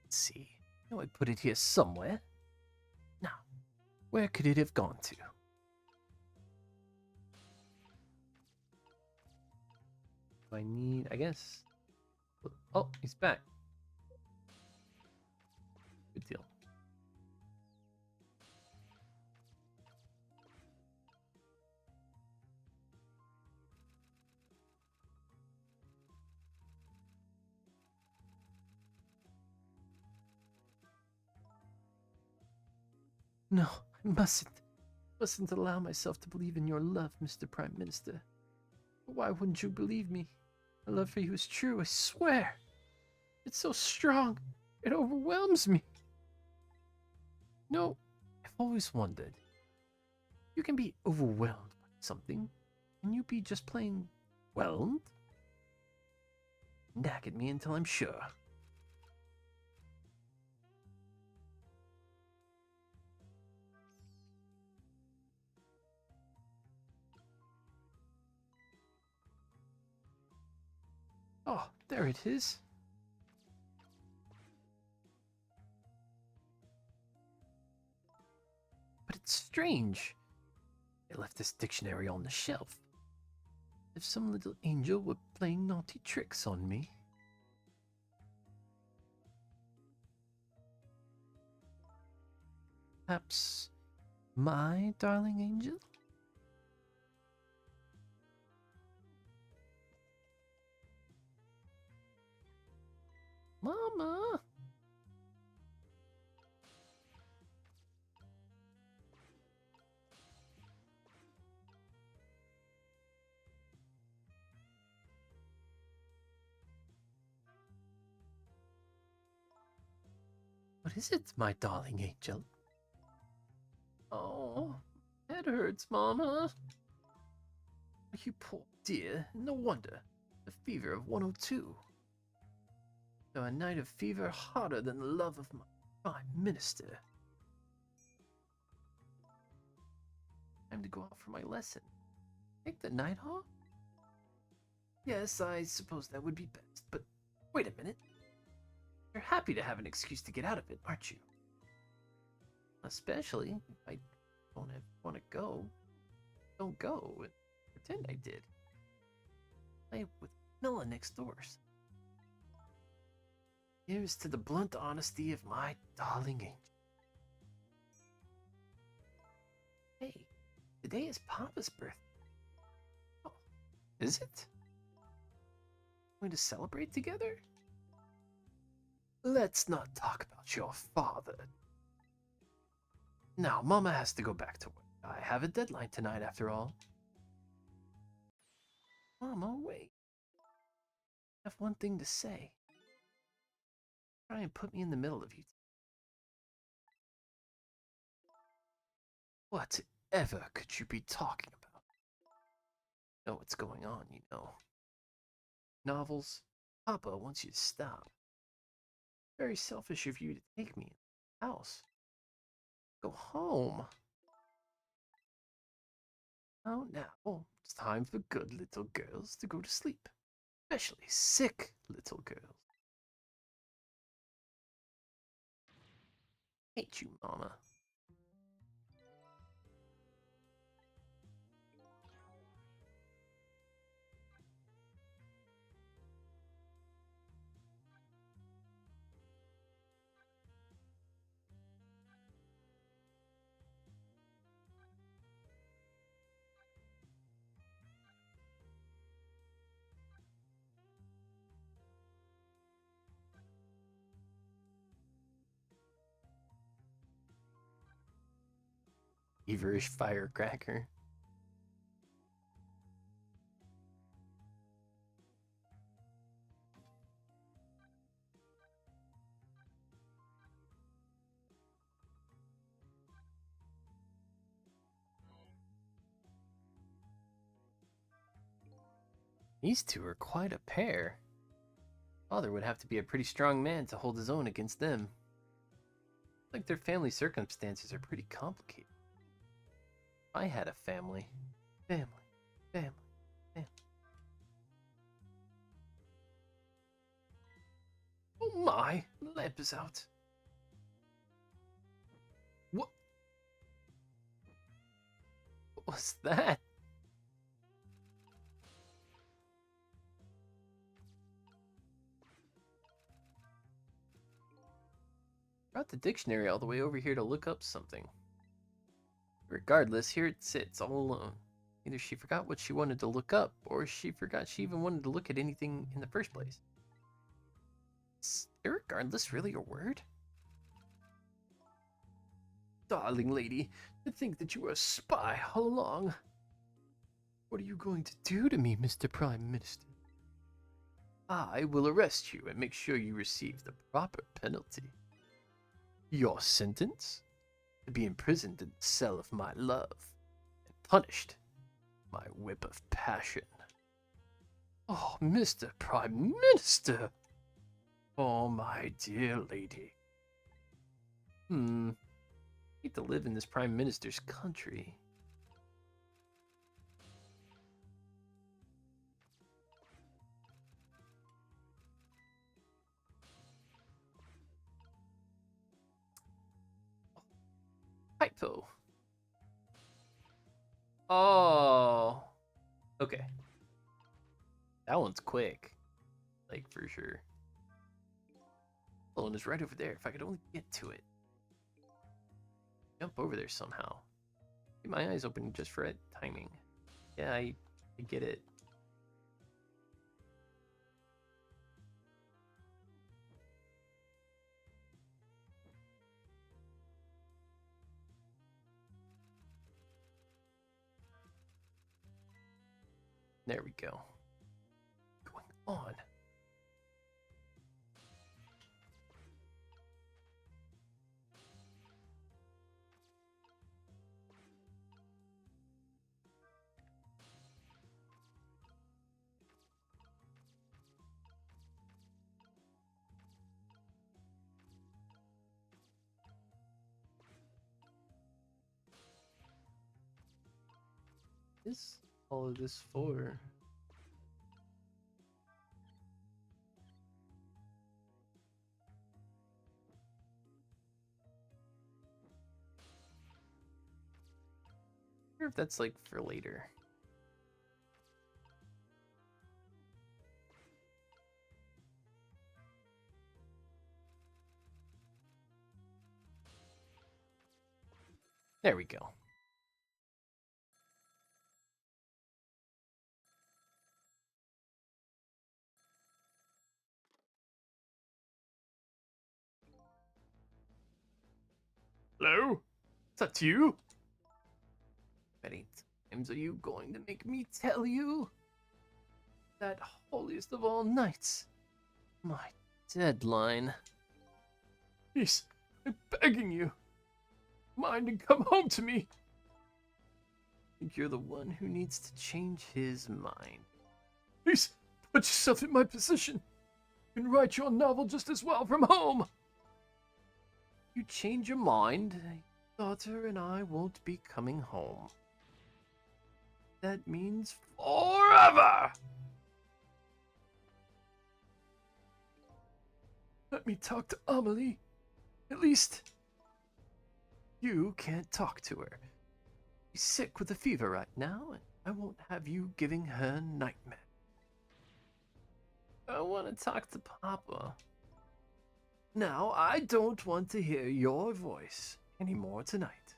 A: Let's see. I know I put it here somewhere. Now, where could it have gone to? Do I need, I guess. Oh, he's back. Good deal. No, I mustn't. Mustn't allow myself to believe in your love, Mr. Prime Minister. Why wouldn't you believe me? My love for you is true, I swear. It's so strong, it overwhelms me. No, I've always wondered. You can be overwhelmed by something. Can you be just plain whelmed? Nag at me until I'm sure. Oh, there it is. But it's strange. I left this dictionary on the shelf. If some little angel were playing naughty tricks on me. Perhaps my darling angel? Mama! What is it, my darling angel? Oh, head hurts, Mama. You poor dear. No wonder. The fever of 102. So a night of fever hotter than the love of my prime minister. Time to go out for my lesson. Take the night off? Yes, I suppose that would be best, but wait a minute. You're happy to have an excuse to get out of it, aren't you? Especially if I don't want to go. Don't go and pretend I did. Play with Milla next door. Here's to the blunt honesty of my darling angel. Hey, today is Papa's birthday. Oh, is it? Going to celebrate together? Let's not talk about your father. Now, Mama has to go back to work. I have a deadline tonight, after all. Mama, wait. I have one thing to say. Try and put me in the middle of you. Whatever could you be talking about? Know what's going on, you know. Novels. Papa wants you to stop. Very selfish of you to take me in the house. Go home. Oh, now it's time for good little girls to go to sleep. Especially sick little girls. Hate you, Mama. Feverish firecracker. These two are quite a pair. Father would have to be a pretty strong man to hold his own against them. Like their family circumstances are pretty complicated. If I had a family. Family. Oh my, the lamp is out. What was that? Brought the dictionary all the way over here to look up something. Regardless, here it sits all alone. Either she forgot what she wanted to look up, or she forgot she even wanted to look at anything in the first place. Is irregardless really a word? Darling lady, to think that you were a spy all along. What are you going to do to me, Mr. Prime Minister? I will arrest you and make sure you receive the proper penalty. Your sentence? To be imprisoned in the cell of my love and punished by my whip of passion. Oh, Mr. Prime Minister! Oh, my dear lady. Hate to live in this Prime Minister's country. Typo. Oh. Okay. That one's quick. Like, for sure. Oh, and it's right over there. If I could only get to it. Jump over there somehow. Keep my eyes open just for it. Timing. Yeah, I get it. There we go. What's going on? Is all of this for? I wonder if that's like for later. There we go.
C: Hello? Is that you?
A: Many times are you going to make me tell you? That holiest of all nights. My deadline.
C: Please, I'm begging you. Mind and come home to me.
A: I think you're the one who needs to change his mind.
C: Please, put yourself in my position. You can write your novel just as well from home.
A: You change your mind, daughter and I won't be coming home. That means
C: Forever! Let me talk to Amelie. At least.
A: you can't talk to her. She's sick with a fever right now, and I won't have you giving her nightmare. I want to talk to Papa. Now, I don't want to hear your voice anymore tonight.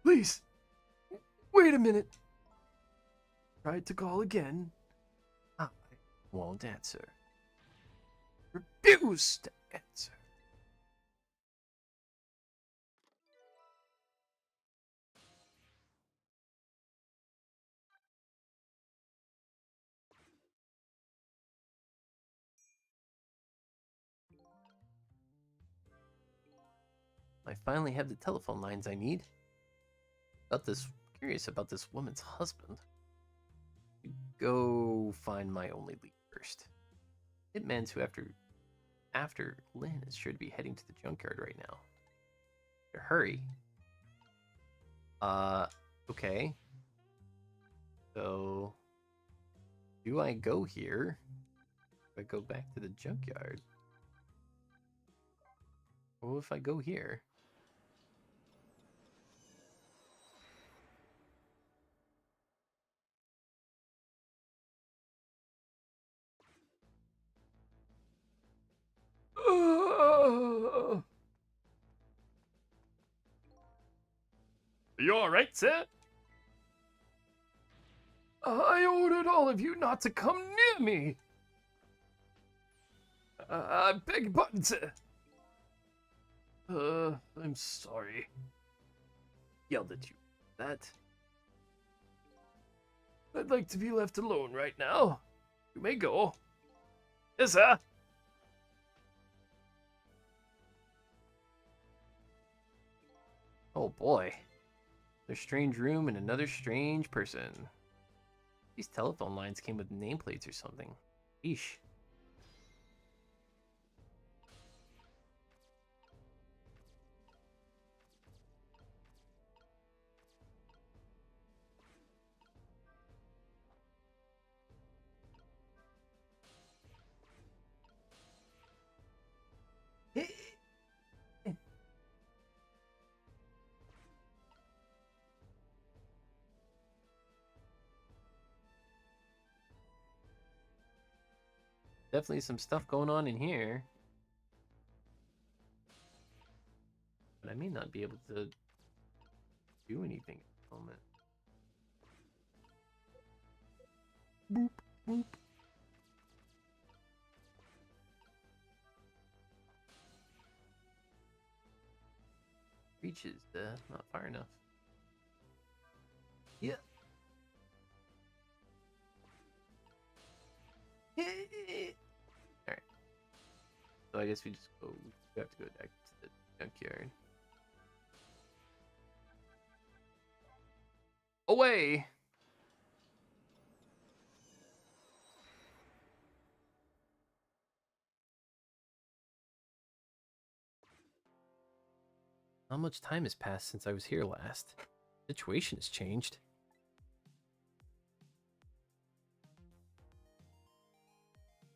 C: Please, wait a minute.
A: Tried to call again. I won't answer. Refuse to answer. I finally have the telephone lines I need. Curious about this woman's husband. Go find my only lead first. Hitman's who after Lynn is sure to be heading to the junkyard right now. Better hurry. Okay. So, do I go here? Do I go back to the junkyard? Or if I go here?
C: Are you alright, sir?
A: I ordered all of you not to come near me. I beg your pardon, sir. I'm sorry. Yelled at you. That. I'd like to be left alone right now. You may go.
B: Yes, sir.
A: Oh boy. Another strange room and another strange person. These telephone lines came with nameplates or something. Eesh. Definitely some stuff going on in here. But I may not be able to do anything at the moment. Boop, boop. Reaches not far enough. Yeah. Alright. So I guess we just go. We have to go back to the junkyard. Away! How much time has passed since I was here last? Situation has changed.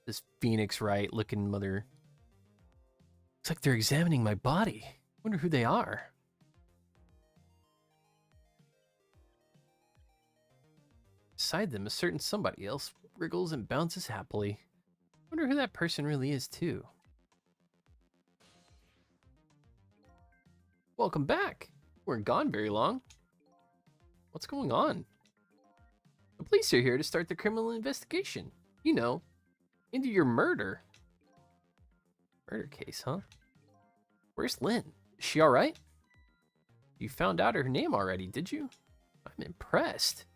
A: This Phoenix Wright looking mother. Looks like they're examining my body. Wonder who they are. Beside them, a certain somebody else wriggles and bounces happily. Wonder who that person really is, too. Welcome back. Weren't gone very long. What's going on? The police are here to start the criminal investigation. You know, into your murder. Murder case, huh? Where's Lynn? Is she alright? You found out her name already, did you? I'm impressed.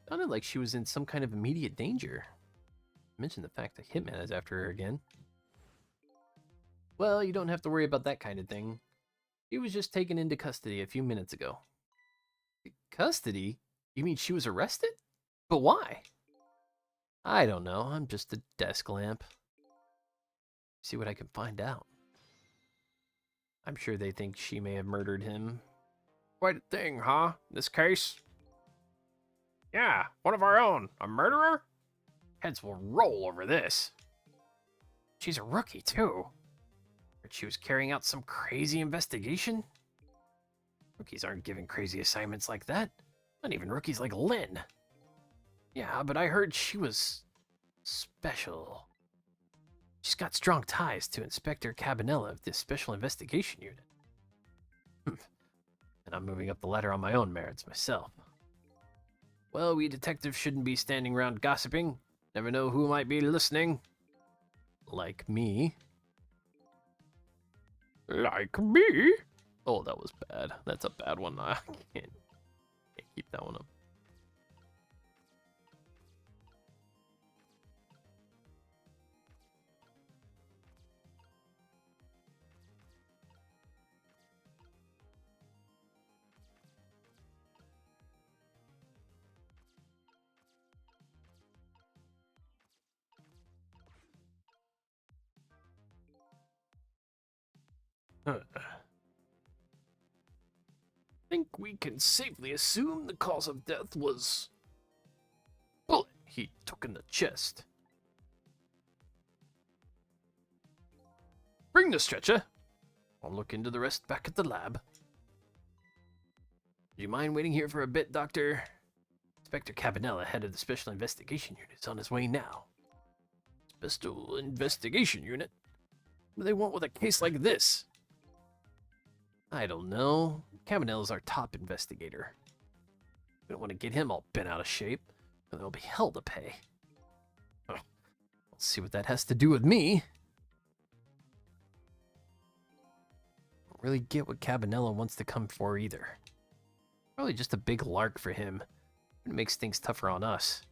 A: Sounded like she was in some kind of immediate danger. Mention the fact that Hitman is after her again. Well, you don't have to worry about that kind of thing. She was just taken into custody a few minutes ago. Custody? You mean she was arrested? But why? I don't know. I'm just a desk lamp. See what I can find out. I'm sure they think she may have murdered him.
B: Quite a thing, huh? This case? Yeah, one of our own. A murderer? Heads will roll over this. She's a rookie, too. Heard she was carrying out some crazy investigation? Rookies aren't given crazy assignments like that. Not even rookies like Lynn. Yeah, but I heard she was special. She's got strong ties to Inspector Cabanella of the Special Investigation Unit. And I'm moving up the ladder on my own merits myself. Well, we detectives shouldn't be standing around gossiping. Never know who might be listening. Like me.
C: Like me?
A: Oh, that was bad. That's a bad one. I can't keep that one up.
B: Think we can safely assume the cause of death was bullet he took in the chest. Bring the stretcher. I'll look into the rest back at the lab. Do you mind waiting here for a bit, Doctor? Inspector Cabanella, head of the Special Investigation Unit, is on his way now. Special Investigation Unit? What do they want with a case like this? I don't know. Cabanella's our top investigator. We don't want to get him all bent out of shape, and there'll be hell to pay. Oh, let's see what that has to do with me.
A: really get what Cabanella wants to come for either. Probably just a big lark for him. It makes things tougher on us.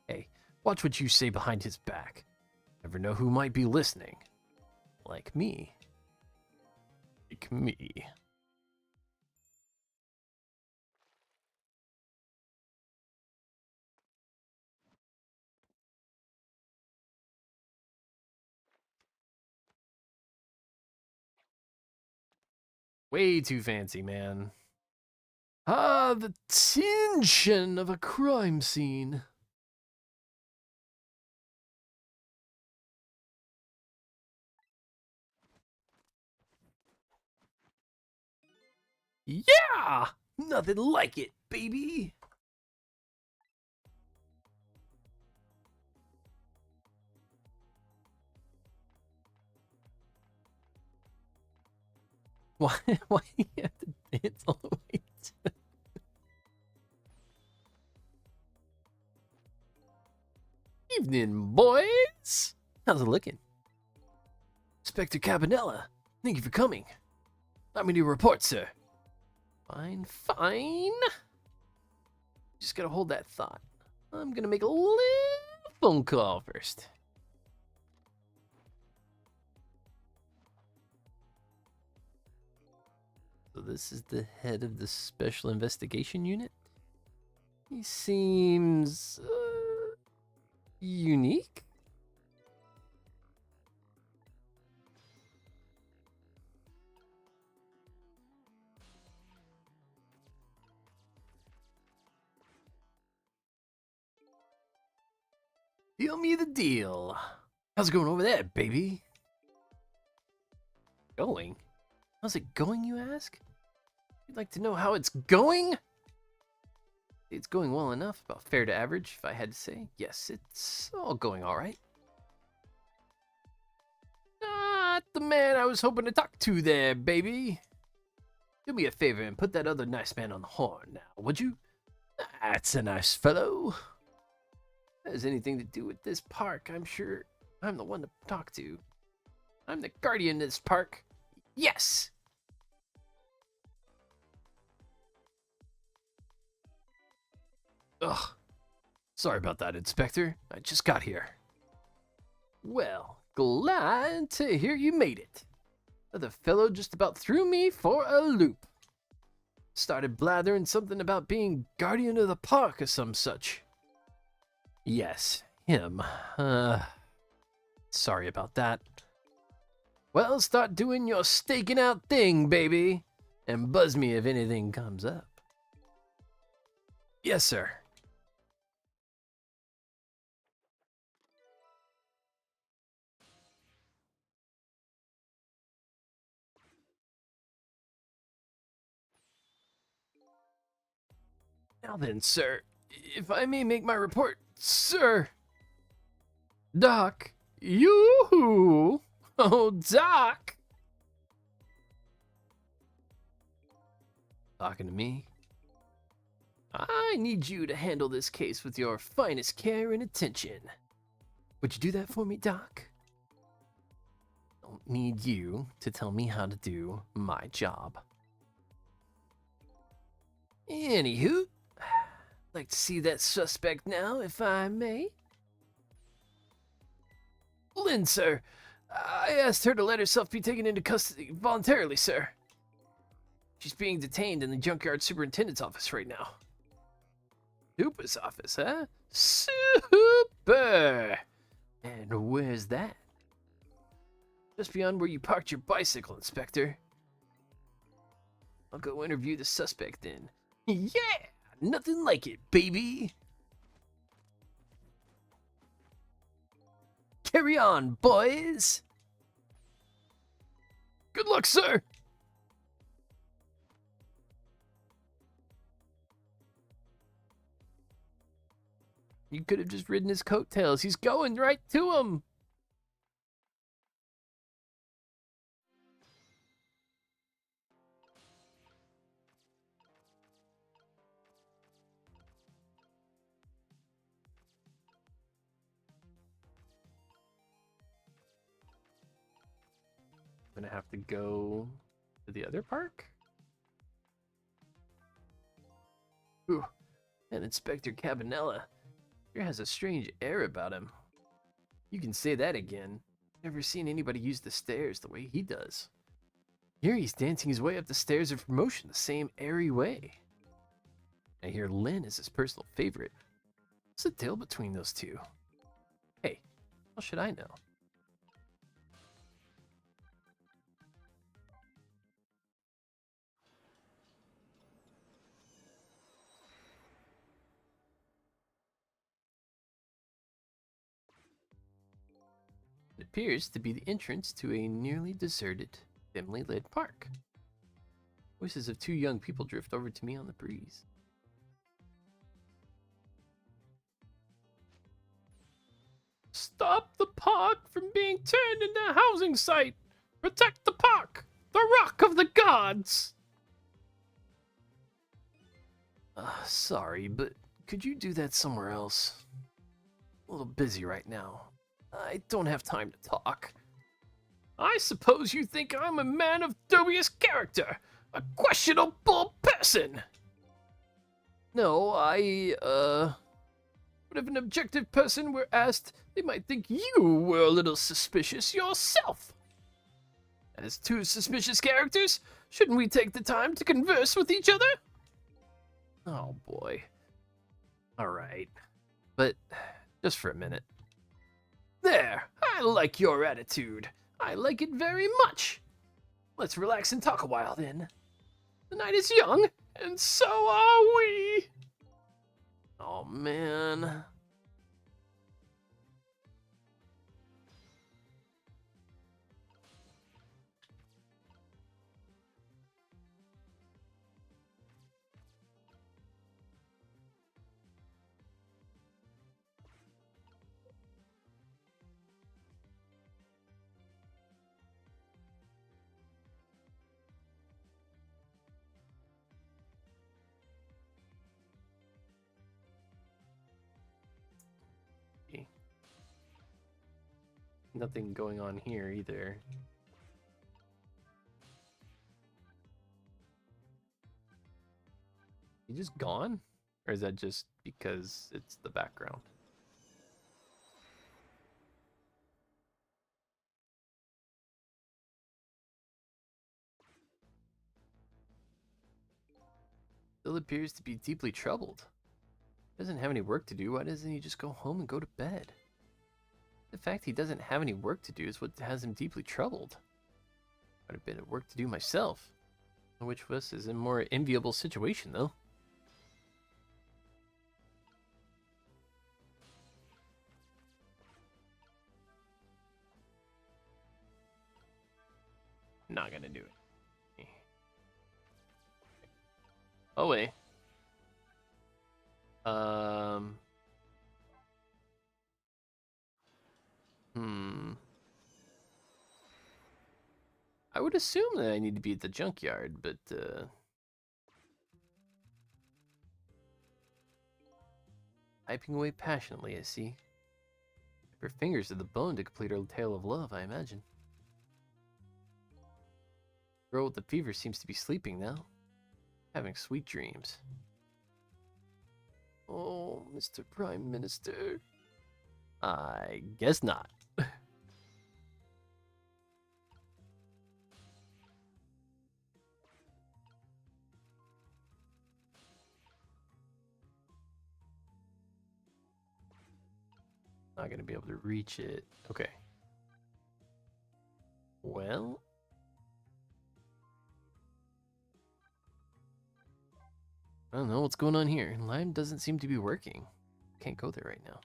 A: Hey, watch what you say behind his back. Never know who might be listening. Like me. Like me. Way too fancy, man. Ah, the tension of a crime scene. Yeah! Nothing like it, baby! Why, why do you have to dance all the way to... Evening, boys! How's it looking? Inspector Cabanella, thank you for coming. Let me do a report, sir. Fine, fine. Just gotta hold that thought. I'm gonna make a little phone call first. So this is the head of the Special Investigation Unit? He seems... unique? Deal me the deal. How's it going over there, baby? Going? How's it going, you ask? You'd like to know how it's going? It's going well enough, about fair to average, if I had to say. Yes, it's all going all right. Not the man I was hoping to talk to there, baby. Do me a favor and put that other nice man on the horn now, would you? That's a nice fellow. That has anything to do with this park, I'm sure I'm the one to talk to. I'm the guardian of this park. Yes! Ugh. Sorry about that, Inspector. I just got here. Well, glad to hear you made it. The fellow just about threw me for a loop. Started blathering something about being guardian of the park or some such. Yes, him. Sorry about that. Well, start doing your staking out thing, baby, and buzz me if anything comes up. Yes, sir. Now then, sir, if I may make my report, sir. Doc, you. Oh, Doc. Talking to me? I need you to handle this case with your finest care and attention. Would you do that for me, Doc? Don't need you to tell me how to do my job. Anywho, like to see that suspect now, if I may. Lynn, sir. I asked her to let herself be taken into custody voluntarily, sir. She's being detained in the junkyard superintendent's office right now. Super's office, huh? Super! And where's that? Just beyond where you parked your bicycle, Inspector. I'll go interview the suspect then. Yeah! Nothing like it, baby! Carry on, boys! Good luck, sir! You could have just ridden his coattails. He's going right to him! I'm gonna have to go To the other park? Ooh, and Inspector Cabanella sure has a strange air about him. You can say that again. Never seen anybody use the stairs the way he does. Here he's dancing his way up the stairs of promotion the same airy way. I hear Lynn is his personal favorite. What's the deal between those two? Hey, how should I know? It appears to be the entrance to a nearly deserted, dimly lit park. Voices of two young people drift over to me on the breeze.
C: Stop the park from being turned into a housing site! Protect the park! The Rock of the Gods!
A: Sorry, but could you do that somewhere else? A little busy right now. I don't have time to talk.
C: I suppose you think I'm a man of dubious character, a questionable person!
A: No,
C: But if an objective person were asked, they might think you were a little suspicious yourself. As two suspicious characters, shouldn't we take the time to converse with each other?
A: Oh boy. Alright. But just for a minute.
C: There, I like your attitude. I like it very much. Let's relax and talk a while then. The night is young, and so are we.
A: Oh man. Nothing going on here either. You just gone? Or is that just because it's the background? Still appears to be deeply troubled. Doesn't have any work to do, why doesn't he just go home and go to bed? The fact he doesn't have any work to do is what has him deeply troubled. Quite a bit of work to do myself. Which of us is in a more enviable situation, though? Not gonna do it. Oh, wait. I would assume that I need to be at the junkyard, but, typing away passionately, I see. Her fingers to the bone to complete her tale of love, I imagine. Girl with the fever seems to be sleeping now. Having sweet dreams. Oh, Mr. Prime Minister. I guess not. Not gonna be able to reach it. Okay. Well. I don't know what's going on here. Lime doesn't seem to be working. Can't go there right now.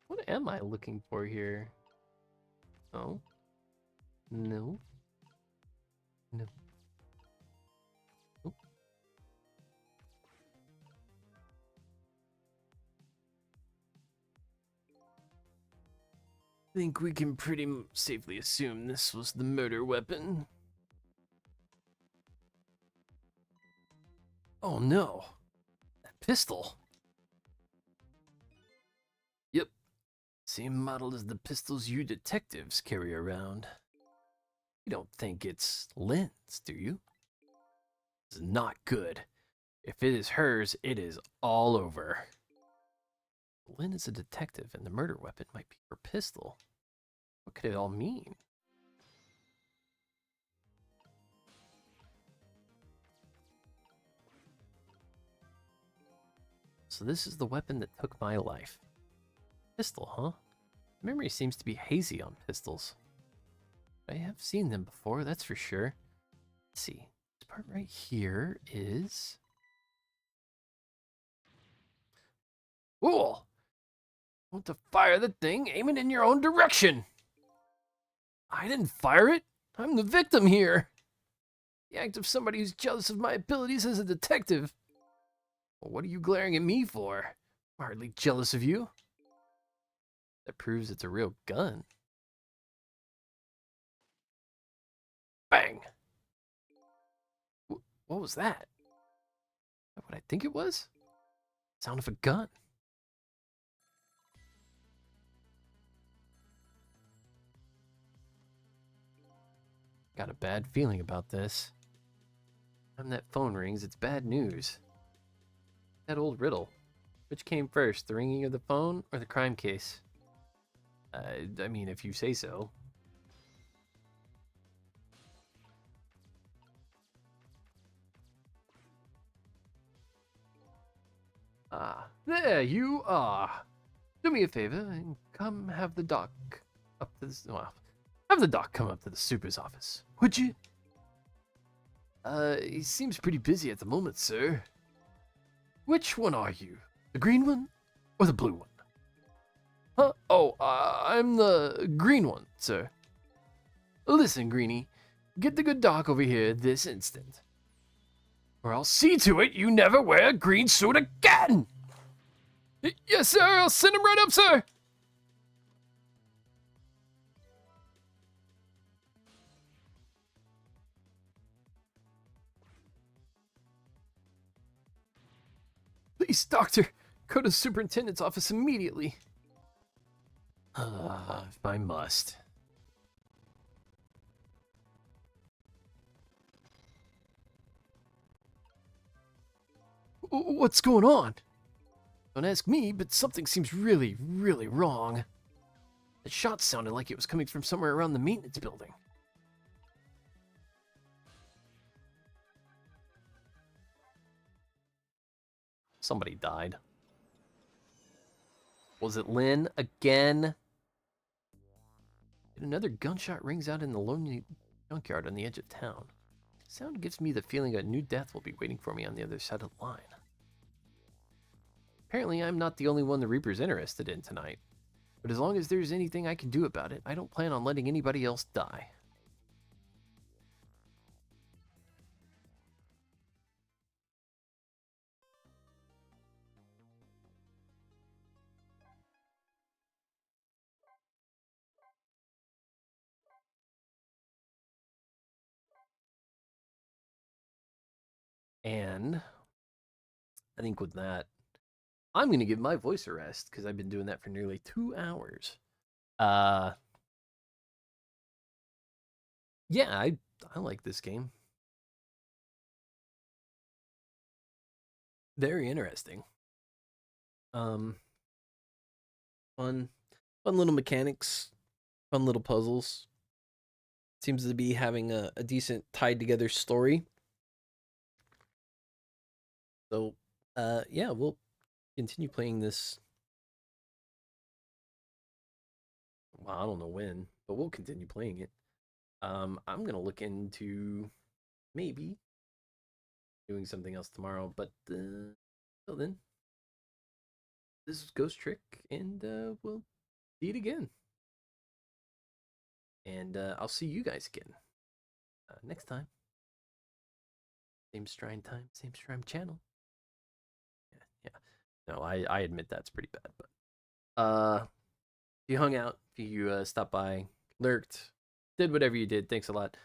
A: What am I looking for here? Oh. No. No. Oh. Think we can pretty safely assume this was the murder weapon. Oh no. That pistol. Yep. Same model as the pistols you detectives carry around. You don't think it's Lynn's, do you? It's not good. If it is hers, it is all over. Lynn is a detective, and the murder weapon might be her pistol. What could it all mean? So this is the weapon that took my life. Pistol, huh? Memory seems to be hazy on pistols. I have seen them before, that's for sure. Let's see. This part right here is... Cool! I want to fire the thing, aim it in your own direction! I didn't fire it! I'm the victim here! The act of somebody who's jealous of my abilities as a detective. Well, what are you glaring at me for? I'm hardly jealous of you. That proves it's a real gun. Bang! What was that? Is that what I think it was? Sound of a gun. Got a bad feeling about this. When that phone rings, it's bad news. That old riddle. Which came first, the ringing of the phone or the crime case? I mean, if you say so. Ah, there you are. Do me a favor and come have the doc up to the... Well, have the doc come up to the super's office, would you? He seems pretty busy at the moment, sir. Which one are you? The green one or the blue one? Huh? Oh, I'm the green one, sir. Listen, Greenie, get the good doc over here this instant. Or I'll see to it you never wear a green suit again! Yes, sir, I'll send him right up, sir! Please, doctor, go to the superintendent's office immediately. If I must. What's going on? Don't ask me, but something seems really, really wrong. The shot sounded like it was coming from somewhere around the maintenance building. Somebody died. Was it Lynn again? And another gunshot rings out in the lonely junkyard on the edge of town. The sound gives me the feeling a new death will be waiting for me on the other side of the line. Apparently, I'm not the only one the Reaper's interested in tonight. But as long as there's anything I can do about it, I don't plan on letting anybody else die. And I think with that, I'm going to give my voice a rest because I've been doing that for nearly 2 hours. Yeah, I like this game. Very interesting. Fun fun little mechanics, fun little puzzles. Seems to be having a decent tied together story. So, yeah, we'll continue playing this. Well, I don't know when, but we'll continue playing it. I'm gonna look into maybe doing something else tomorrow, but till then, this is Ghost Trick, and we'll see it again. And I'll see you guys again next time. Same Strine time, same Strine channel. Yeah. No, I admit that's pretty bad, but if you hung out, if you stopped by, lurked, did whatever you did, thanks a lot.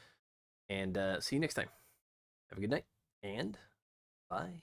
A: And see you next time. Have a good night, and bye.